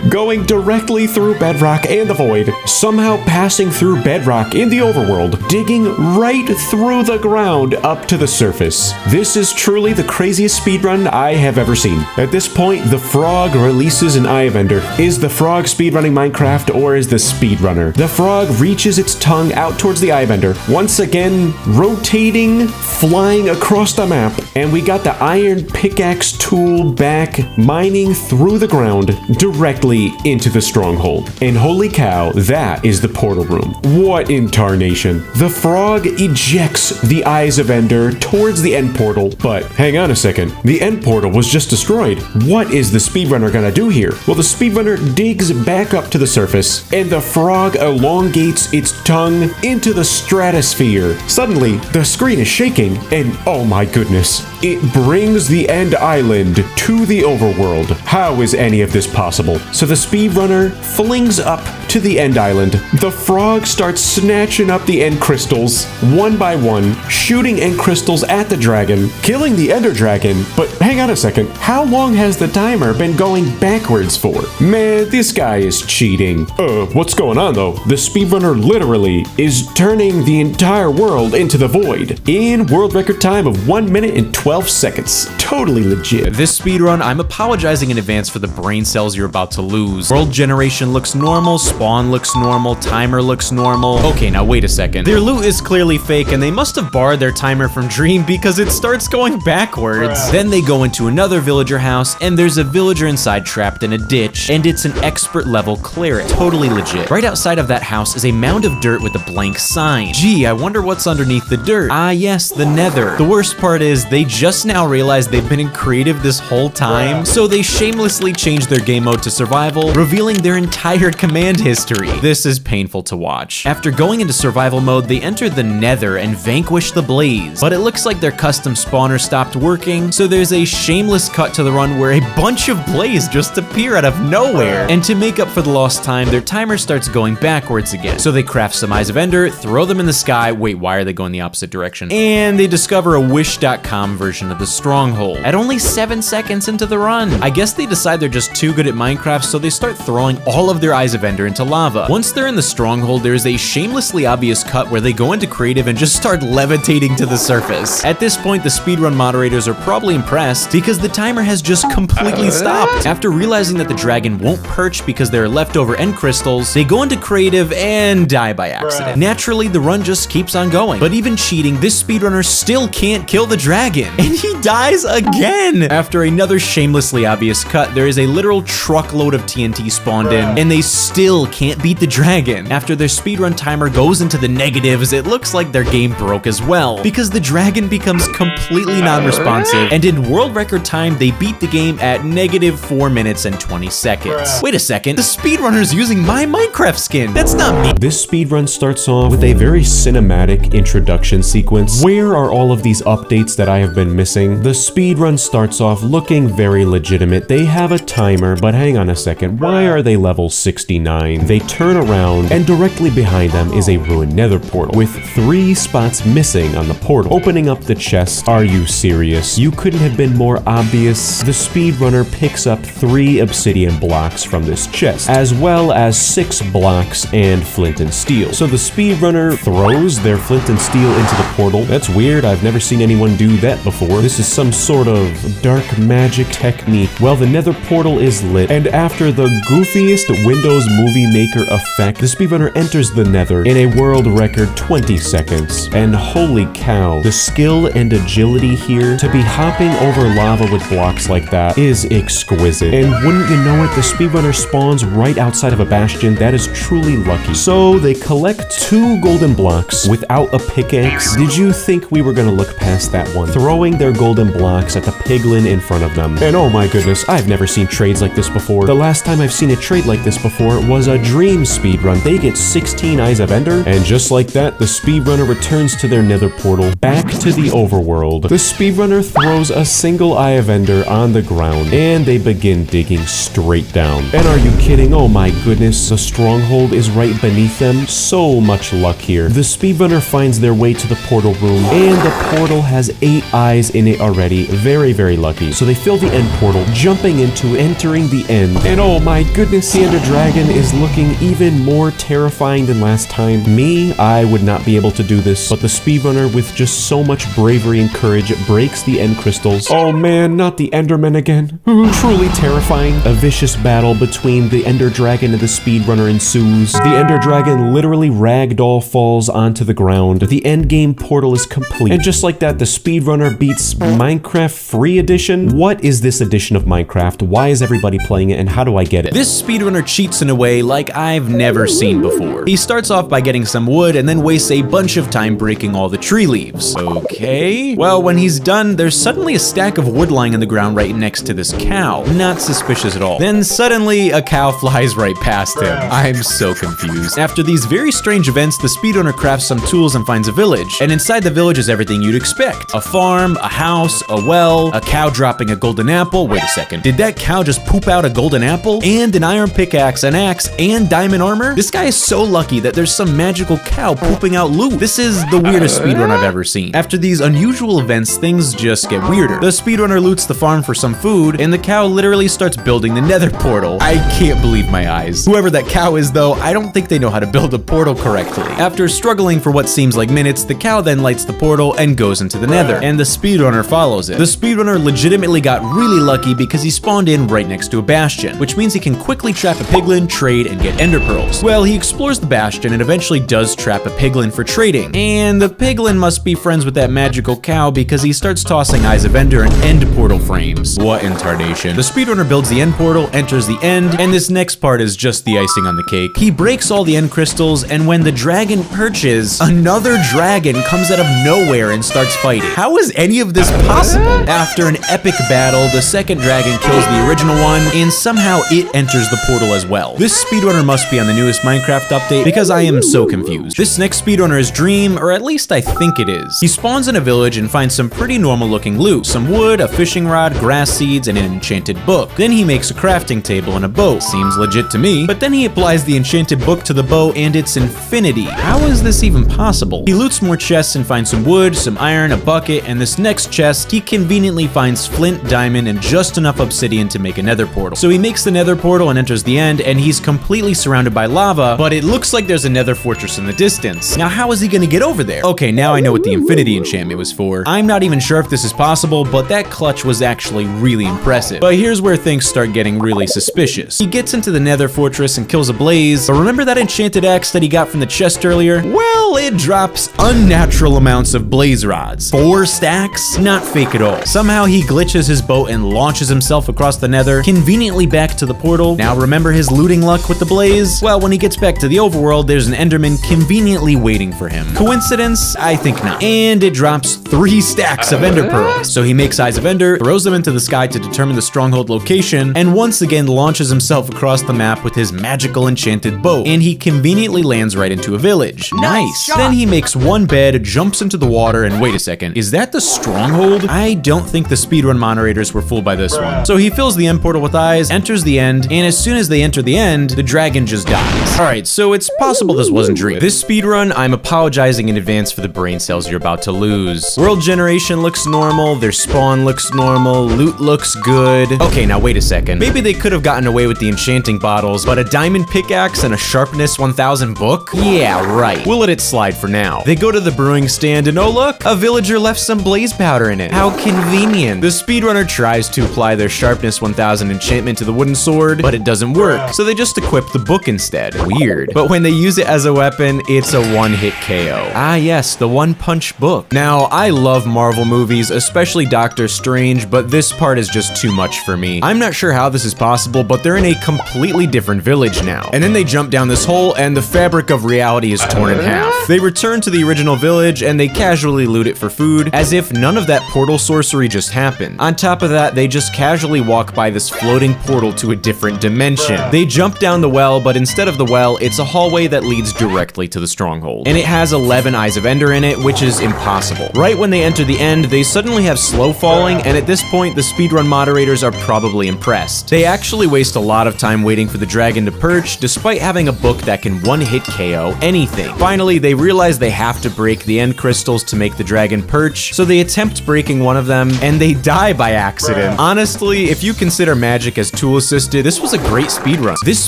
going directly through bedrock and the void, somehow passing through bedrock in the overworld, digging right through the ground up to the surface. This is truly the craziest speedrun I have ever seen. At this point, the frog releases an Eye of Ender. Is the frog speedrunning Minecraft, or is the speedrunner? The frog reaches its tongue out towards the Eye of Ender, once again rotating, flying across the map, and we got the iron pickaxe tool back, mining through the ground directly into the stronghold. And holy cow, that is the portal room. What in tarnation? The frog ejects the Eyes of Ender towards the end portal, but hang on a second, the end portal was just destroyed. What is the speedrunner gonna do here? Well, the speedrunner digs back up to the surface, and the frog elongates its tongue into the stratosphere. Suddenly, the screen is shaking, and oh my goodness, it brings the end island to the overworld. How is any of this possible? So the speedrunner flings up to the end island. The frog starts snatching up the end crystals one by one, shooting end crystals at the dragon, killing the ender dragon. But hang on a second, how long has the timer been going backwards for? Man, this guy is cheating. What's going on though? The speedrunner literally is turning the entire world into the void in world record time of 1 minute and 12 seconds. Totally legit. This speedrun, I'm apologizing in advance for the brain cells you're about to lose. World generation looks normal, spawn looks normal, timer looks normal. Okay, now wait a second. Their loot is clearly fake, and they must have borrowed their timer from Dream because it starts going backwards. Then they go into another villager house, and there's a villager inside trapped in a ditch, and it's an expert level cleric. Totally legit. Right outside of that house is a mound of dirt with a blank sign. Gee, I wonder what's underneath the dirt. Ah yes, the nether. The worst part is they just now realized they've been in creative this whole time, so they shamelessly changed their game mode to survival, revealing their entire command history. This is painful to watch. After going into survival mode, they entered the nether and vanquished the blaze, but it looks like their custom spawner stopped working, so there's a shameless cut to the run where a bunch of blaze just appear out of nowhere. And to make up for the lost time, their timer starts going backwards again. So they craft some Eyes of Ender, throw them in the sky. Wait, why are they going the opposite direction? And and they discover a Wish.com version of the stronghold at only 7 seconds into the run. I guess they decide they're just too good at Minecraft, so they start throwing all of their Eyes of Ender into lava. Once they're in the stronghold, there's a shamelessly obvious cut where they go into creative and just start levitating to the surface. At this point, the speedrun moderators are probably impressed because the timer has just completely stopped. After realizing that the dragon won't perch because there are leftover end crystals, they go into creative and die by accident. Naturally, the run just keeps on going, but even cheating, this speedrunner still can't kill the dragon, and he dies again. After another shamelessly obvious cut, there is a literal truckload of TNT spawned in, and they still can't beat the dragon. After their speedrun timer goes into the negatives, it looks like their game broke as well, because the dragon becomes completely non-responsive, and in world record time, they beat the game at -4 minutes and 20 seconds. Wait a second, the speedrunner's using my Minecraft skin. That's not me. This speedrun starts off with a very cinematic introduction sequence. Where are all of these updates that I have been missing? The speedrun starts off looking very legitimate. They have a timer, but hang on a second, why are they level 69? They turn around, and directly behind them is a ruined nether portal, with 3 spots missing on the portal. Opening up the chest, are you serious? You couldn't have been more obvious. The speedrunner picks up 3 obsidian blocks from this chest, as well as 6 blocks and flint and steel. So the speedrunner throws their flint and steel into the portal. That's weird, I've never seen anyone do that before. This is some sort of dark magic technique. Well, the nether portal is lit, and after the goofiest Windows Movie Maker effect, the speedrunner enters the nether in a world record 20 seconds. And holy cow, the skill and agility here to be hopping over lava with blocks like that is exquisite. And wouldn't you know it, the speedrunner spawns right outside of a bastion. That is truly lucky. So they collect 2 golden blocks without a pickaxe. Did you think we were gonna look past that one? Throwing their golden blocks at the piglin in front of them. And oh my goodness, I've never seen trades like this before. The last time I've seen a trade like this before was a dream speedrun. They get 16 Eyes of Ender, and just like that, the speedrunner returns to their nether portal, back to the overworld. The speedrunner throws a single Eye of Ender on the ground, and they begin digging straight down. And are you kidding? Oh my goodness, the stronghold is right beneath them. So much luck here. The speedrunner finds their way to the portal room, and the portal has 8 eyes in it already. Very, very lucky. So they fill the end portal, jumping into entering the end. And oh my goodness, the Ender Dragon is looking even more terrifying than last time. Me, I would not be able to do this, but the speedrunner, with just so much bravery and courage, breaks the end crystals. Oh man, not the Enderman again. Truly terrifying. A vicious battle between the Ender Dragon and the speedrunner ensues. The Ender Dragon literally ragdoll falls onto the ground. The endgame portal is complete. And just like that, the speedrunner beats Minecraft Free Edition. What is this edition of Minecraft? Why is everybody playing it, and how do I get it? This speedrunner cheats in a way like I've never seen before. He starts off by getting some wood and then wastes a bunch of time breaking all the tree leaves. Okay. Well, when he's done, there's suddenly a stack of wood lying on the ground right next to this cow. Not suspicious at all. Then suddenly a cow flies right past him. I'm so confused. After these very strange events, the speedrunner crafts some tools and finds a village. And inside the village is everything you'd expect. A farm, a house, a well, a cow dropping a golden apple. Wait a second. Did that cow just poop out a golden apple? And an iron pickaxe, an axe, and diamond armor? This guy is so lucky that there's some magical cow pooping out loot. This is the weirdest speedrun I've ever seen. After these unusual events, things just get weirder. The speedrunner loots the farm for some food, and the cow literally starts building the nether portal. I can't believe my eyes. Whoever that cow is though, I don't think they know how to build a portal correctly. After struggling for what seems like minutes, the cow then lights the portal and goes into the nether, and the speedrunner follows it. The speedrunner legitimately got really lucky because he spawned in right next to a bastion, which means he can quickly trap a piglin, trade, and get ender pearls. Well, he explores the bastion and eventually does trap a piglin for trading, and the piglin must be friends with that magical cow because he starts tossing Eyes of Ender and end portal frames. What in tarnation. The speedrunner builds the end portal, enters the end, and this next part is just the icing on the cake. He breaks all the end crystals, and when the dragon perches, another dragon comes out of nowhere and starts fighting. How is any of this possible? After an epic battle, the second dragon kills the original one, and somehow it enters the portal as well. This speedrunner must be on the newest Minecraft update because I am so confused. This next speedrunner is Dream, or at least I think it is. He spawns in a village and finds some pretty normal looking loot. Some wood, a fishing rod, grass seeds, and an enchanted book. Then he makes a crafting table and a bow. Seems legit to me. But then he applies the enchanted book to the bow and it's infinity. How is this even possible? He loots more chests and finds some wood, some iron, a bucket, and this next chest, he conveniently finds flint, diamond, and just enough obsidian to make a nether portal. So he makes the nether portal and enters the end, and he's completely surrounded by lava, but it looks like there's a nether fortress in the distance. Now, how is he gonna get over there? Okay, now I know what the infinity enchantment was for. I'm not even sure if this is possible, but that clutch was actually really impressive. But here's where things start getting really suspicious. He gets into the nether fortress and kills a blaze, but remember that enchanted axe that he got from the chest earlier? Well, it drops unnatural amounts of blaze rods. 4 stacks? Not fake at all. Somehow he glitches his boat and launches himself across the nether, conveniently back to the portal. Now remember his looting luck with the blaze? Well, when he gets back to the overworld, there's an enderman conveniently waiting for him. Coincidence? I think not. And it drops 3 stacks of ender pearls. So he makes Eyes of Ender, throws them into the sky to determine the stronghold location, and once again launches himself across the map with his magical enchanted boat, and he conveniently lands right into a village. Nice. Then he makes 1 bed, jumps into the water, and wait a second, is that the stronghold? I don't think the speedrun moderators were fooled by this one. So he fills the end portal with eyes, enters the end, and as soon as they enter the end, the dragon just dies. Alright, so it's possible this wasn't dream. This speedrun, I'm apologizing in advance for the brain cells you're about to lose. World generation looks normal, their spawn looks normal, loot looks good. Okay, now wait a second. Maybe they could have gotten away with the enchanting bottles, but a diamond pickaxe and a sharpness 1000 book? Yeah, right. We'll let it slide for now. They go to the brewing stand and oh look, a villager left some blaze powder in it. How convenient. The speedrunner tries to apply their sharpness 1000 enchantment to the wooden sword, but it doesn't work, so they just equip the book instead. Weird. But when they use it as a weapon, it's a one-hit KO. Ah yes, the one-punch book. Now, I love Marvel movies, especially Doctor Strange, but this part is just too much for me. I'm not sure how this is possible, but they're in a completely different village now. And then they jump down this hole, and the fabric of reality is torn in half. They return to the original village, and they casually loot it for food, as if none of that portal sorcery just happened. On top of that, they just casually walk by this floating portal to a different dimension. They jump down the well, but instead of the well, it's a hallway that leads directly to the stronghold. And it has 11 Eyes of Ender in it, which is impossible. Right when they enter the end, they suddenly have slow falling, and at this point, the speedrun moderators are probably impressed. They actually waste a lot of time waiting for the dragon to perch, despite having a book that can one-hit KO anything. Finally, they realize they have to break the end crystals to make the dragon perch, so they attempt breaking one of them, and they die by accident. Honestly, if you consider magic as tool-assisted, this was a great speedrun. This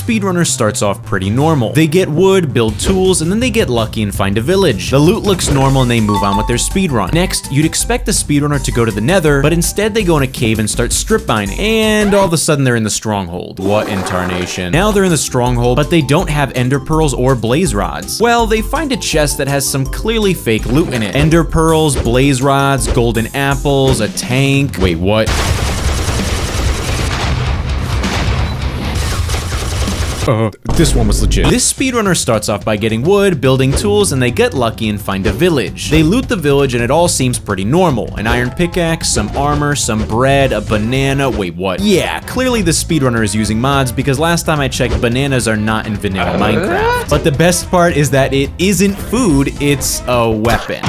speedrunner starts off pretty normal. They get wood, build tools, and then they get lucky and find a village. The loot looks normal and they move on with their speedrun. Next, you'd expect the speedrunner to go to the nether, but instead they go in a cave and start strip mining. And all of a sudden they're in the stronghold. What in tarnation? Now they're in the stronghold, but they don't have ender pearls or blaze rods. Well, they find a chest that has some clearly fake loot in it. Ender pearls, blaze rods, golden apples, a tank. Wait, what? This one was legit. This speedrunner starts off by getting wood, building tools, and they get lucky and find a village. They loot the village and it all seems pretty normal. An iron pickaxe, some armor, some bread, a banana. Wait, what? Yeah, clearly the speedrunner is using mods because last time I checked, bananas are not in vanilla Minecraft. But the best part is that it isn't food, it's a weapon.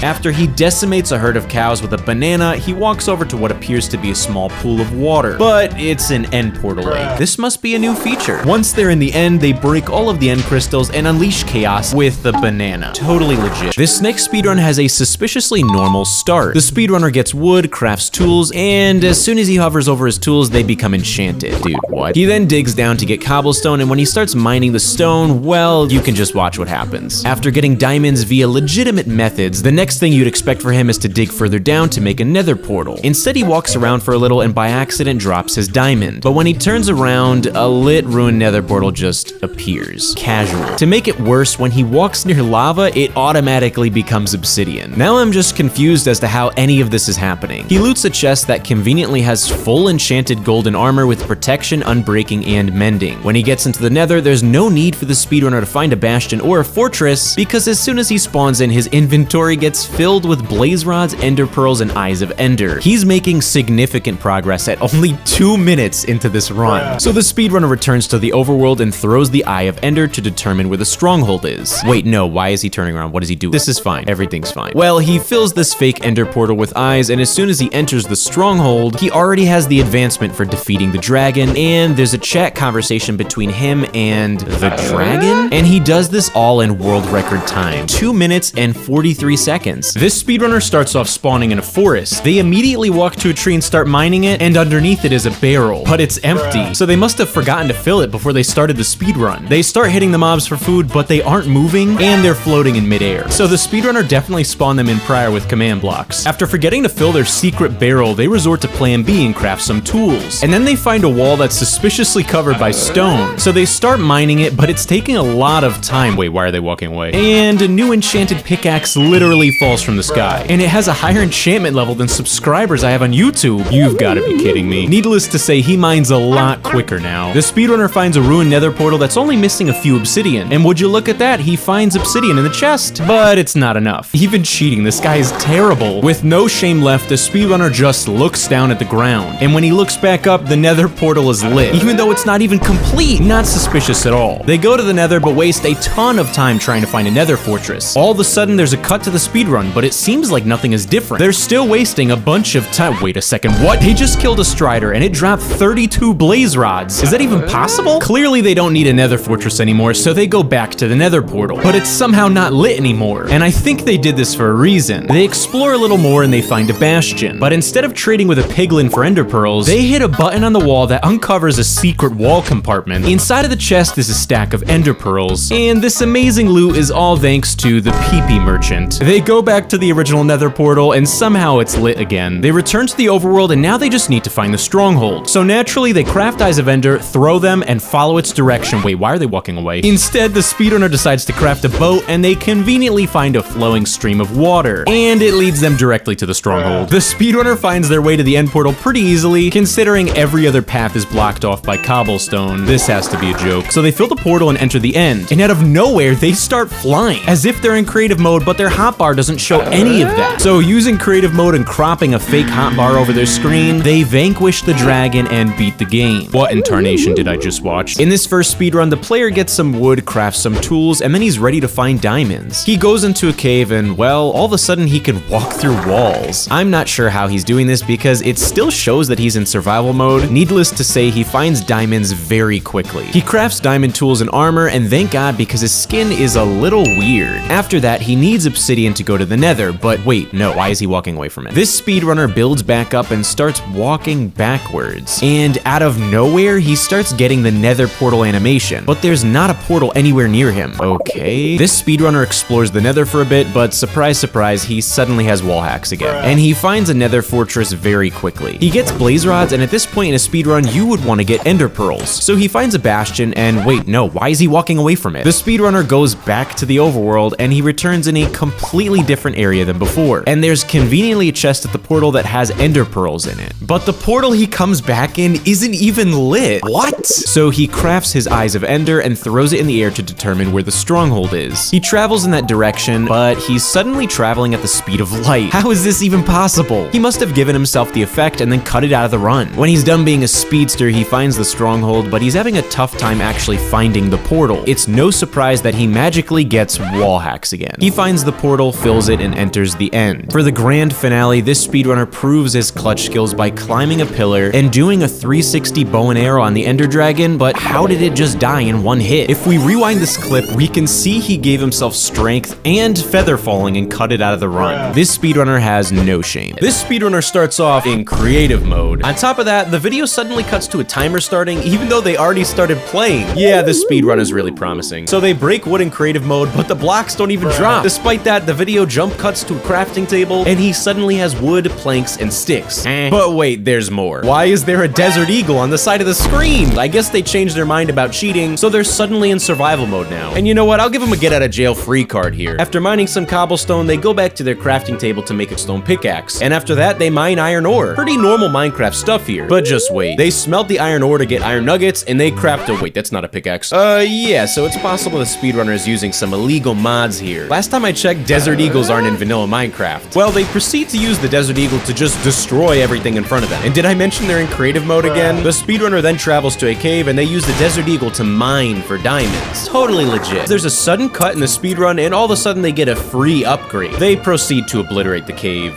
After he decimates a herd of cows with a banana, he walks over to what appears to be a small pool of water. But it's an end portal lake. This must be a new feature. Once they're in the end, they break all of the end crystals and unleash chaos with the banana. Totally legit. This next speedrun has a suspiciously normal start. The speedrunner gets wood, crafts tools, and as soon as he hovers over his tools, they become enchanted. Dude, what? He then digs down to get cobblestone, and when he starts mining the stone, well, you can just watch what happens. After getting diamonds via legitimate methods, the next thing you'd expect for him is to dig further down to make a nether portal. Instead, he walks around for a little and by accident drops his diamond. But when he turns around, a lit ruined nether portal just appears. Casual. To make it worse, when he walks near lava, it automatically becomes obsidian. Now I'm just confused as to how any of this is happening. He loots a chest that conveniently has full enchanted golden armor with protection, unbreaking, and mending. When he gets into the nether, there's no need for the speedrunner to find a bastion or a fortress because as soon as he spawns in, his inventory gets that's filled with blaze rods, ender pearls, and eyes of ender. He's making significant progress at only 2 minutes into this run. So the speedrunner returns to the overworld and throws the eye of ender to determine where the stronghold is. Wait, no, why is he turning around? What does he do? This is fine. Everything's fine. Well, he fills this fake ender portal with eyes, and as soon as he enters the stronghold, he already has the advancement for defeating the dragon, and there's a chat conversation between him and the dragon, and he does this all in world record time, 2 minutes and 43 seconds. This speedrunner starts off spawning in a forest. They immediately walk to a tree and start mining it, and underneath it is a barrel, but it's empty. So they must have forgotten to fill it before they started the speedrun. They start hitting the mobs for food, but they aren't moving, and they're floating in midair. So the speedrunner definitely spawned them in prior with command blocks. After forgetting to fill their secret barrel, they resort to plan B and craft some tools. And then they find a wall that's suspiciously covered by stone. So they start mining it, but it's taking a lot of time. Wait, why are they walking away? And a new enchanted pickaxe literally falls from the sky. And it has a higher enchantment level than subscribers I have on YouTube. You've got to be kidding me. Needless to say, he mines a lot quicker now. The speedrunner finds a ruined nether portal that's only missing a few obsidian. And would you look at that, he finds obsidian in the chest. But it's not enough. Even cheating, this guy is terrible. With no shame left, the speedrunner just looks down at the ground. And when he looks back up, the nether portal is lit, even though it's not even complete. Not suspicious at all. They go to the nether, but waste a ton of time trying to find a nether fortress. All of a sudden, there's a cut to the speedrun, but it seems like nothing is different. They're still wasting a bunch of time. Wait a second, what? They just killed a strider, and it dropped 32 blaze rods. Is that even possible? Clearly, they don't need a nether fortress anymore, so they go back to the nether portal. But it's somehow not lit anymore. And I think they did this for a reason. They explore a little more and they find a bastion. But instead of trading with a piglin for ender pearls, they hit a button on the wall that uncovers a secret wall compartment. Inside of the chest is a stack of ender pearls. And this amazing loot is all thanks to the PP merchant. They go back to the original nether portal and somehow it's lit again. They return to the overworld and now they just need to find the stronghold. So naturally they craft eyes of ender, throw them, and follow its direction. Wait, why are they walking away? Instead, the speedrunner decides to craft a boat and they conveniently find a flowing stream of water. And it leads them directly to the stronghold. The speedrunner finds their way to the end portal pretty easily, considering every other path is blocked off by cobblestone. This has to be a joke. So they fill the portal and enter the end. And out of nowhere, they start flying, as if they're in creative mode, but their hotbar doesn't show any of that. So using creative mode and cropping a fake hotbar over their screen, they vanquish the dragon and beat the game. What in tarnation did I just watch? In this first speedrun, the player gets some wood, crafts some tools, and then he's ready to find diamonds. He goes into a cave and, well, all of a sudden he can walk through walls. I'm not sure how he's doing this because it still shows that he's in survival mode. Needless to say, he finds diamonds very quickly. He crafts diamond tools and armor, and thank God because his skin is a little weird. After that, he needs obsidian to go to the nether, but wait, no, why is he walking away from it? This speedrunner builds back up and starts walking backwards. And out of nowhere, he starts getting the nether portal animation, but there's not a portal anywhere near him. Okay. This speedrunner explores the nether for a bit, but surprise, surprise, he suddenly has wall hacks again. And he finds a nether fortress very quickly. He gets blaze rods, and at this point in a speedrun, you would want to get ender pearls. So he finds a bastion, and wait, no, why is he walking away from it? The speedrunner goes back to the overworld, and he returns in a completely different area than before. And there's conveniently a chest at the portal that has ender pearls in it. But the portal he comes back in isn't even lit. What? So he crafts his eyes of ender and throws it in the air to determine where the stronghold is. He travels in that direction, but he's suddenly traveling at the speed of light. How is this even possible? He must have given himself the effect and then cut it out of the run. When he's done being a speedster, he finds the stronghold, but he's having a tough time actually finding the portal. It's no surprise that he magically gets wall hacks again. He finds the portal, fills it, and enters the end. For the grand finale, this speedrunner proves his clutch skills by climbing a pillar and doing a 360 bow and arrow on the ender dragon, but how did it just die in one hit? If we rewind this clip, we can see he gave himself strength and feather falling and cut it out of the run. This speedrunner has no shame. This speedrunner starts off in creative mode. On top of that, the video suddenly cuts to a timer starting, even though they already started playing. Yeah, this speedrun is really promising. So they break wood in creative mode, but the blocks don't even drop. Despite that, the video jump cuts to a crafting table, and he suddenly has wood, planks, and sticks. But wait, there's more. Why is there a desert eagle on the side of the screen? I guess they changed their mind about cheating, so they're suddenly in survival mode now. And you know what? I'll give them a get out of jail free card here. After mining some cobblestone, they go back to their crafting table to make a stone pickaxe. And after that, they mine iron ore. Pretty normal Minecraft stuff here. But just wait. They smelt the iron ore to get iron nuggets, and they craft a— wait, that's not a pickaxe. Yeah, so it's possible the speedrunner is using some illegal mods here. Last time I checked, desert eagle eagles aren't in vanilla Minecraft. Well, they proceed to use the desert eagle to just destroy everything in front of them. And did I mention they're in creative mode again? The speedrunner then travels to a cave and they use the desert eagle to mine for diamonds. Totally legit. There's a sudden cut in the speedrun and all of a sudden they get a free upgrade. They proceed to obliterate the cave.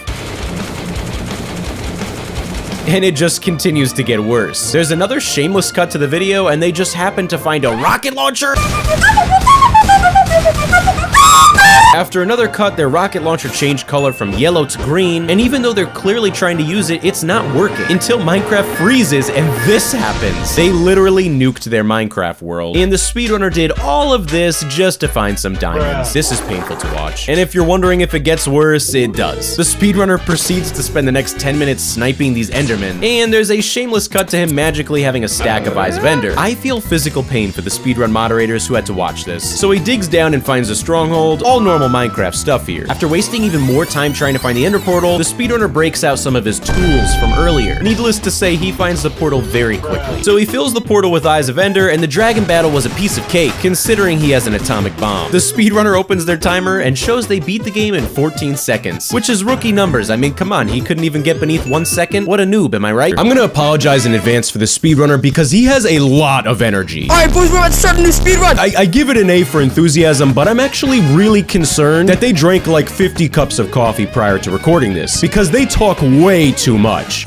And it just continues to get worse. There's another shameless cut to the video and they just happen to find a rocket launcher. After another cut, their rocket launcher changed color from yellow to green, and even though they're clearly trying to use it, it's not working. Until Minecraft freezes and this happens. They literally nuked their Minecraft world. And the speedrunner did all of this just to find some diamonds. This is painful to watch. And if you're wondering if it gets worse, it does. The speedrunner proceeds to spend the next 10 minutes sniping these endermen, and there's a shameless cut to him magically having a stack of Eyes of Ender. I feel physical pain for the speedrun moderators who had to watch this. So he digs down and finds a stronghold, all normal Minecraft stuff here. After wasting even more time trying to find the ender portal, the speedrunner breaks out some of his tools from earlier. Needless to say, he finds the portal very quickly. So he fills the portal with Eyes of Ender, and the dragon battle was a piece of cake, considering he has an atomic bomb. The speedrunner opens their timer and shows they beat the game in 14 seconds, which is rookie numbers. I mean, come on, he couldn't even get beneath 1 second? What a noob, am I right? I'm gonna apologize in advance for the speedrunner because he has a lot of energy. Alright, boys, we're about to start a new speedrun. I give it an A for enthusiasm, but I'm actually really concerned that they drank like 50 cups of coffee prior to recording this, because they talk way too much.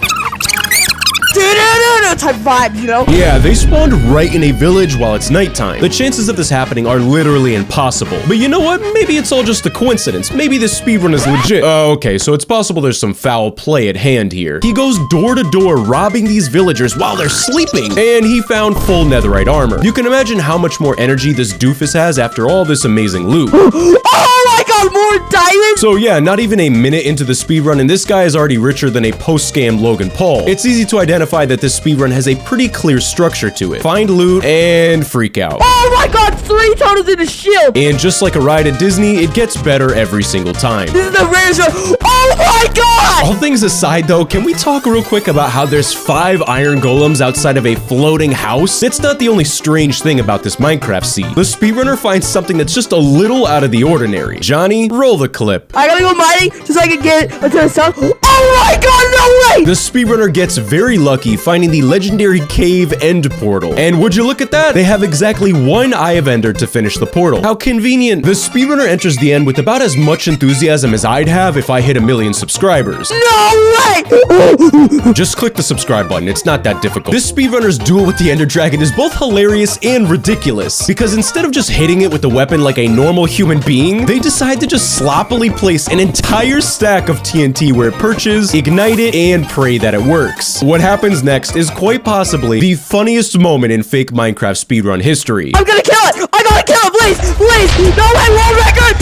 Type vibe, you know? Yeah, they spawned right in a village while it's nighttime. The chances of this happening are literally impossible. But you know what? Maybe it's all just a coincidence. Maybe this speedrun is legit. Okay, so it's possible there's some foul play at hand here. He goes door to door robbing these villagers while they're sleeping, and he found full netherite armor. You can imagine how much more energy this doofus has after all this amazing loot. Oh my god, more diamonds! So yeah, not even a minute into the speedrun and this guy is already richer than a post-scam Logan Paul. It's easy to identify that this speedrun has a pretty clear structure to it. Find loot and freak out. Oh my god, 3 totems in a shield! And just like a ride at Disney, it gets better every single time. This is the rarest one. Oh my god! All things aside though, can we talk real quick about how there's 5 iron golems outside of a floating house? It's not the only strange thing about this Minecraft seed. The speedrunner finds something that's just a little out of the ordinary. Johnny, roll the clip. I gotta go mining so I can get into the south. Oh my god, no way! The speedrunner gets very lucky finding the legendary cave end portal. And would you look at that? They have exactly 1 Eye of Ender to finish the portal. How convenient. The speedrunner enters the end with about as much enthusiasm as I'd have if I hit 1 million subscribers. No way! Just click the subscribe button, it's not that difficult. This speedrunner's duel with the Ender Dragon is both hilarious and ridiculous, because instead of just hitting it with the weapon like a normal human being, they decide to just sloppily place an entire stack of TNT where it perches, ignite it, and pray that it works. What happens next is quite possibly the funniest moment in fake Minecraft speedrun history. I'm gonna kill it! I gotta kill it! Please! Please! No way! World record!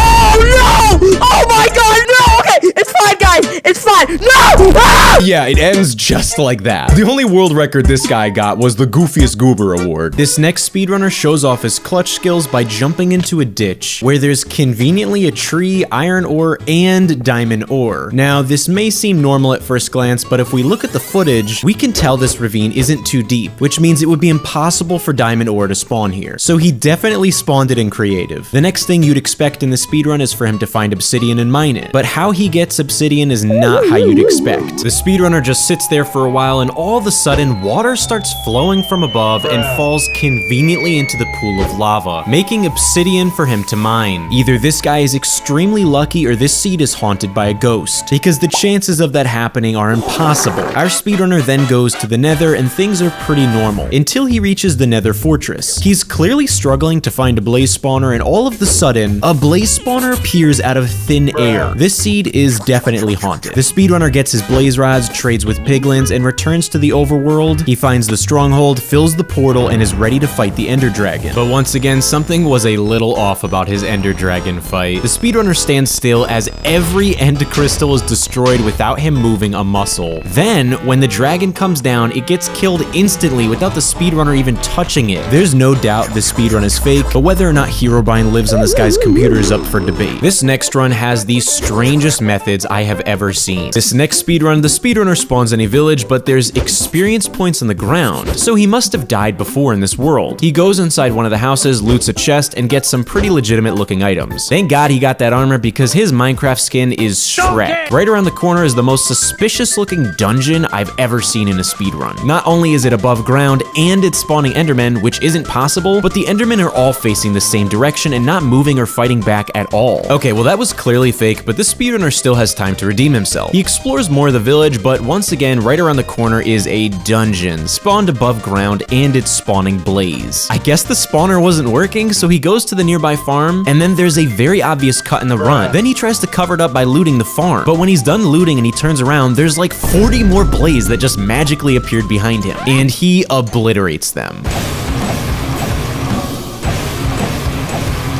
Oh no! Oh my god! No! Okay! It's fine, guys! It's fine! No! Ah! Yeah, it ends just like that. The only world record this guy got was the Goofiest Goober Award. This next speedrunner shows off his clutch skills by jumping into a ditch where there's conveniently a tree, iron ore, and diamond ore. Now, this may seem normal at first glance, but if we look at the footage, we can tell this ravine isn't too deep, which means it would be impossible for diamond ore to spawn here. So he definitely spawned it in creative. The next thing you'd expect in the speedrun is for him to find obsidian and mine it, but how he gets obsidian is not how you'd expect. The speedrunner just sits there for a while and all of a sudden water starts flowing from above and falls conveniently into the pool of lava, making obsidian for him to mine. Either this guy is extremely lucky or this seed is haunted by a ghost, because the chances of that happening are impossible. Our speedrunner then goes to the nether and things are pretty normal until he reaches the nether fortress. He's clearly struggling to find a blaze spawner and all of the sudden a blaze spawner appears out of thin air. This seed is definitely haunted. The speedrunner gets his blaze rods, trades with piglins, and returns to the overworld. He finds the stronghold, fills the portal, and is ready to fight the ender dragon. But once again, something was a little off about his ender dragon fight. The speedrunner stands still as every end crystal is destroyed without him moving a muscle. Then, when the dragon comes down, it gets killed instantly without the speedrunner even touching it. There's no doubt this speedrun is fake, but whether or not Herobrine lives on this guy's computer is up for debate. This next run has the strangest methods I have have ever seen. This next speedrun, the speedrunner spawns in a village, but there's experience points on the ground, so he must have died before in this world. He goes inside one of the houses, loots a chest, and gets some pretty legitimate looking items. Thank God he got that armor because his Minecraft skin is Shrek. Right around the corner is the most suspicious looking dungeon I've ever seen in a speedrun. Not only is it above ground and it's spawning Endermen, which isn't possible, but the Endermen are all facing the same direction and not moving or fighting back at all. Okay, well that was clearly fake, but this speedrunner still has time to redeem himself. He explores more of the village, but once again, right around the corner is a dungeon, spawned above ground, and it's spawning Blaze. I guess the spawner wasn't working, so he goes to the nearby farm, and then there's a very obvious cut in the run. Then he tries to cover it up by looting the farm, but when he's done looting and he turns around, there's like 40 more Blaze that just magically appeared behind him, and he obliterates them.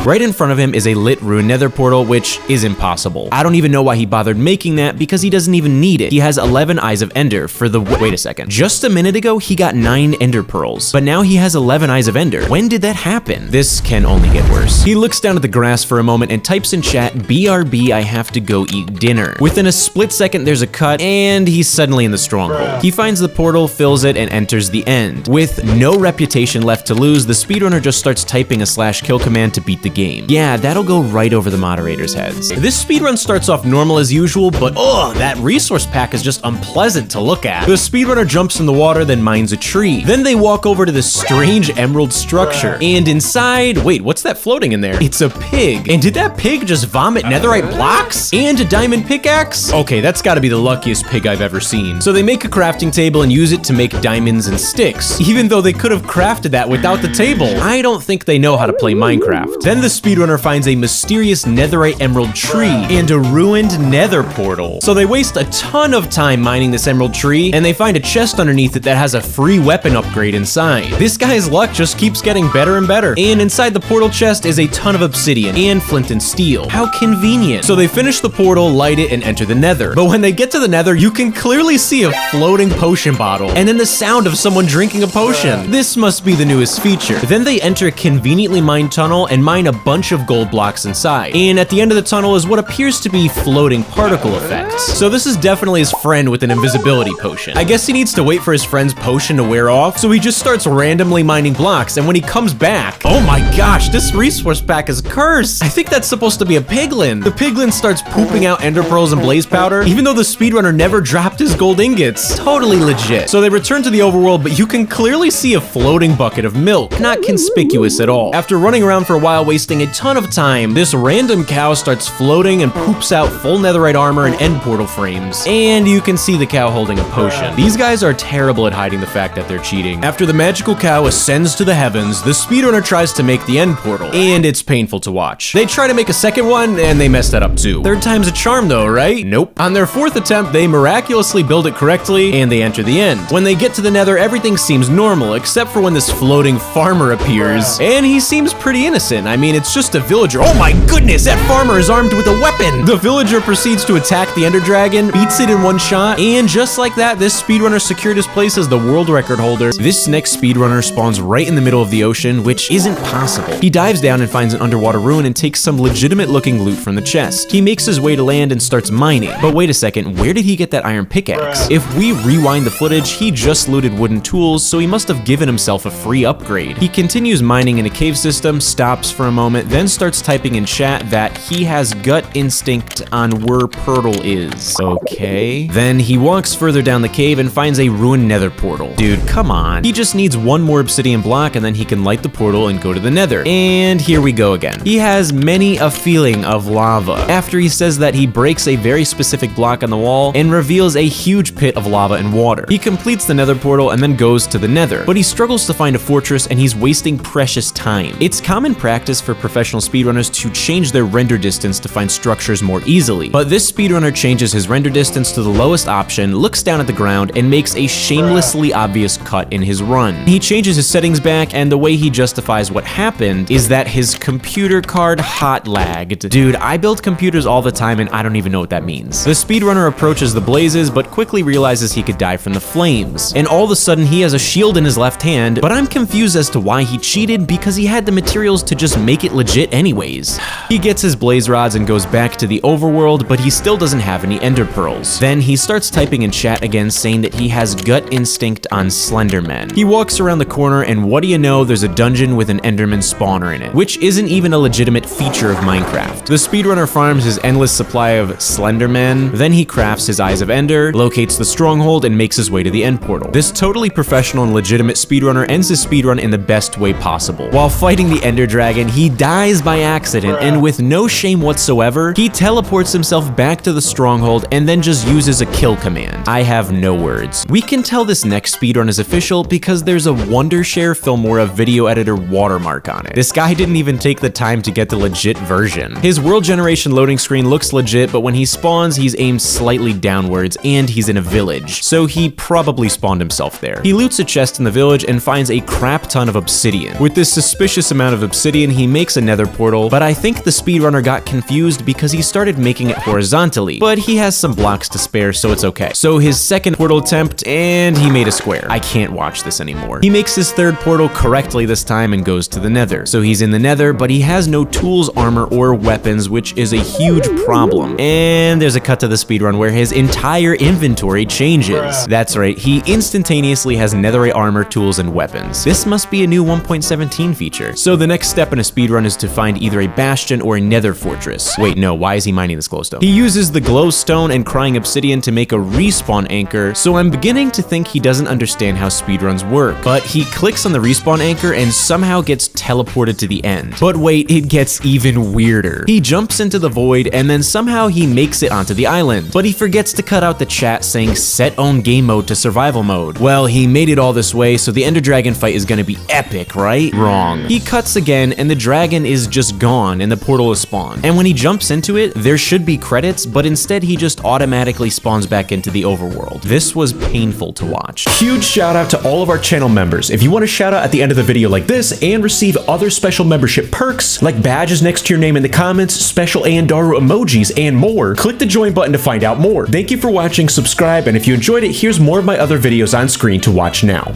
Right in front of him is a lit ruined nether portal, which is impossible. I don't even know why he bothered making that because he doesn't even need it. He has 11 eyes of ender for the— wait a second. Just a minute ago, he got 9 ender pearls, but now he has 11 eyes of ender. When did that happen? This can only get worse. He looks down at the grass for a moment and types in chat, BRB, I have to go eat dinner. Within a split second, there's a cut and he's suddenly in the stronghold. He finds the portal, fills it, and enters the end. With no reputation left to lose, the speedrunner just starts typing a /kill command to beat the game. Yeah, that'll go right over the moderators' heads. This speedrun starts off normal as usual, but that resource pack is just unpleasant to look at. The speedrunner jumps in the water, then mines a tree. Then they walk over to this strange emerald structure, and inside, wait, what's that floating in there? It's a pig. And did that pig just vomit netherite blocks? And a diamond pickaxe? Okay, that's gotta be the luckiest pig I've ever seen. So they make a crafting table and use it to make diamonds and sticks, even though they could have crafted that without the table. I don't think they know how to play Minecraft. Then the speedrunner finds a mysterious netherite emerald tree and a ruined nether portal. So they waste a ton of time mining this emerald tree, and they find a chest underneath it that has a free weapon upgrade inside. This guy's luck just keeps getting better and better. And inside the portal chest is a ton of obsidian and flint and steel. How convenient. So they finish the portal, light it, and enter the nether. But when they get to the nether, you can clearly see a floating potion bottle, and then the sound of someone drinking a potion. This must be the newest feature. Then they enter a conveniently mined tunnel and mine a bunch of gold blocks inside. And at the end of the tunnel is what appears to be floating particle effects. So this is definitely his friend with an invisibility potion. I guess he needs to wait for his friend's potion to wear off, so he just starts randomly mining blocks, and when he comes back, oh my gosh, this resource pack is cursed. I think that's supposed to be a piglin. The piglin starts pooping out ender pearls and blaze powder, even though the speedrunner never dropped his gold ingots. Totally legit. So they return to the overworld, but you can clearly see a floating bucket of milk. Not conspicuous at all. After running around for a while, wasting a ton of time, this random cow starts floating and poops out full netherite armor and end portal frames. And you can see the cow holding a potion. These guys are terrible at hiding the fact that they're cheating. After the magical cow ascends to the heavens, the speedrunner tries to make the end portal, and it's painful to watch. They try to make a second one, and they mess that up too. Third time's a charm though, right? Nope. On their fourth attempt, they miraculously build it correctly, and they enter the end. When they get to the nether, everything seems normal, except for when this floating farmer appears, and he seems pretty innocent. I mean, it's just a villager. Oh my goodness, that farmer is armed with a weapon! The villager proceeds to attack the ender dragon, beats it in one shot, and just like that, this speedrunner secured his place as the world record holder. This next speedrunner spawns right in the middle of the ocean, which isn't possible. He dives down and finds an underwater ruin and takes some legitimate looking loot from the chest. He makes his way to land and starts mining. But wait a second, where did he get that iron pickaxe? If we rewind the footage, he just looted wooden tools, so he must have given himself a free upgrade. He continues mining in a cave system, stops for a moment, then starts typing in chat that he has gut instinct on where Purtle is. Okay. Then he walks further down the cave and finds a ruined nether portal. Dude, come on. He just needs one more obsidian block and then he can light the portal and go to the nether. And here we go again. He has many a feeling of lava. After he says that, he breaks a very specific block on the wall and reveals a huge pit of lava and water. He completes the nether portal and then goes to the nether, but he struggles to find a fortress and he's wasting precious time. It's common practice for professional speedrunners to change their render distance to find structures more easily, but this speedrunner changes his render distance to the lowest option, looks down at the ground, and makes a shamelessly obvious cut in his run. He changes his settings back, and the way he justifies what happened is that his computer card hot lagged. Dude, I build computers all the time and I don't even know what that means. The speedrunner approaches the blazes, but quickly realizes he could die from the flames, and all of a sudden he has a shield in his left hand, but I'm confused as to why he cheated because he had the materials to just make make it legit anyways. He gets his blaze rods and goes back to the overworld, but he still doesn't have any ender pearls. Then he starts typing in chat again saying that he has gut instinct on Slendermen. He walks around the corner and what do you know, there's a dungeon with an enderman spawner in it, which isn't even a legitimate feature of Minecraft. The speedrunner farms his endless supply of Slendermen, then he crafts his Eyes of Ender, locates the stronghold, and makes his way to the end portal. This totally professional and legitimate speedrunner ends his speedrun in the best way possible. While fighting the Ender Dragon, he dies by accident, and with no shame whatsoever, he teleports himself back to the stronghold and then just uses a kill command. I have no words. We can tell this next speedrun is official because there's a Wondershare Filmora video editor watermark on it. This guy didn't even take the time to get the legit version. His world generation loading screen looks legit, but when he spawns, he's aimed slightly downwards and he's in a village, so he probably spawned himself there. He loots a chest in the village and finds a crap ton of obsidian. With this suspicious amount of obsidian, he makes a nether portal, but I think the speedrunner got confused because he started making it horizontally, but he has some blocks to spare, so it's okay. So his second portal attempt, and he made a square. I can't watch this anymore. He makes his third portal correctly this time and goes to the nether. So he's in the nether, but he has no tools, armor, or weapons, which is a huge problem. And there's a cut to the speedrun where his entire inventory changes. That's right, he instantaneously has netherite armor, tools, and weapons. This must be a new 1.17 feature. So the next step in a speedrun is to find either a bastion or a nether fortress. Wait, no, why is he mining this glowstone? He uses the glowstone and crying obsidian to make a respawn anchor, so I'm beginning to think he doesn't understand how speedruns work. But he clicks on the respawn anchor and somehow gets teleported to the end. But wait, it gets even weirder. He jumps into the void and then somehow he makes it onto the island. But he forgets to cut out the chat saying set own game mode to survival mode. Well, he made it all this way, so the Ender Dragon fight is gonna be epic, right? Wrong. He cuts again and the dragon is just gone and the portal is spawned. And when he jumps into it, there should be credits, but instead he just automatically spawns back into the overworld. This was painful to watch. Huge shout out to all of our channel members. If you want a shout out at the end of the video like this and receive other special membership perks like badges next to your name in the comments, special Ayundaru emojis, and more, click the join button to find out more. Thank you for watching, subscribe, and if you enjoyed it, here's more of my other videos on screen to watch now.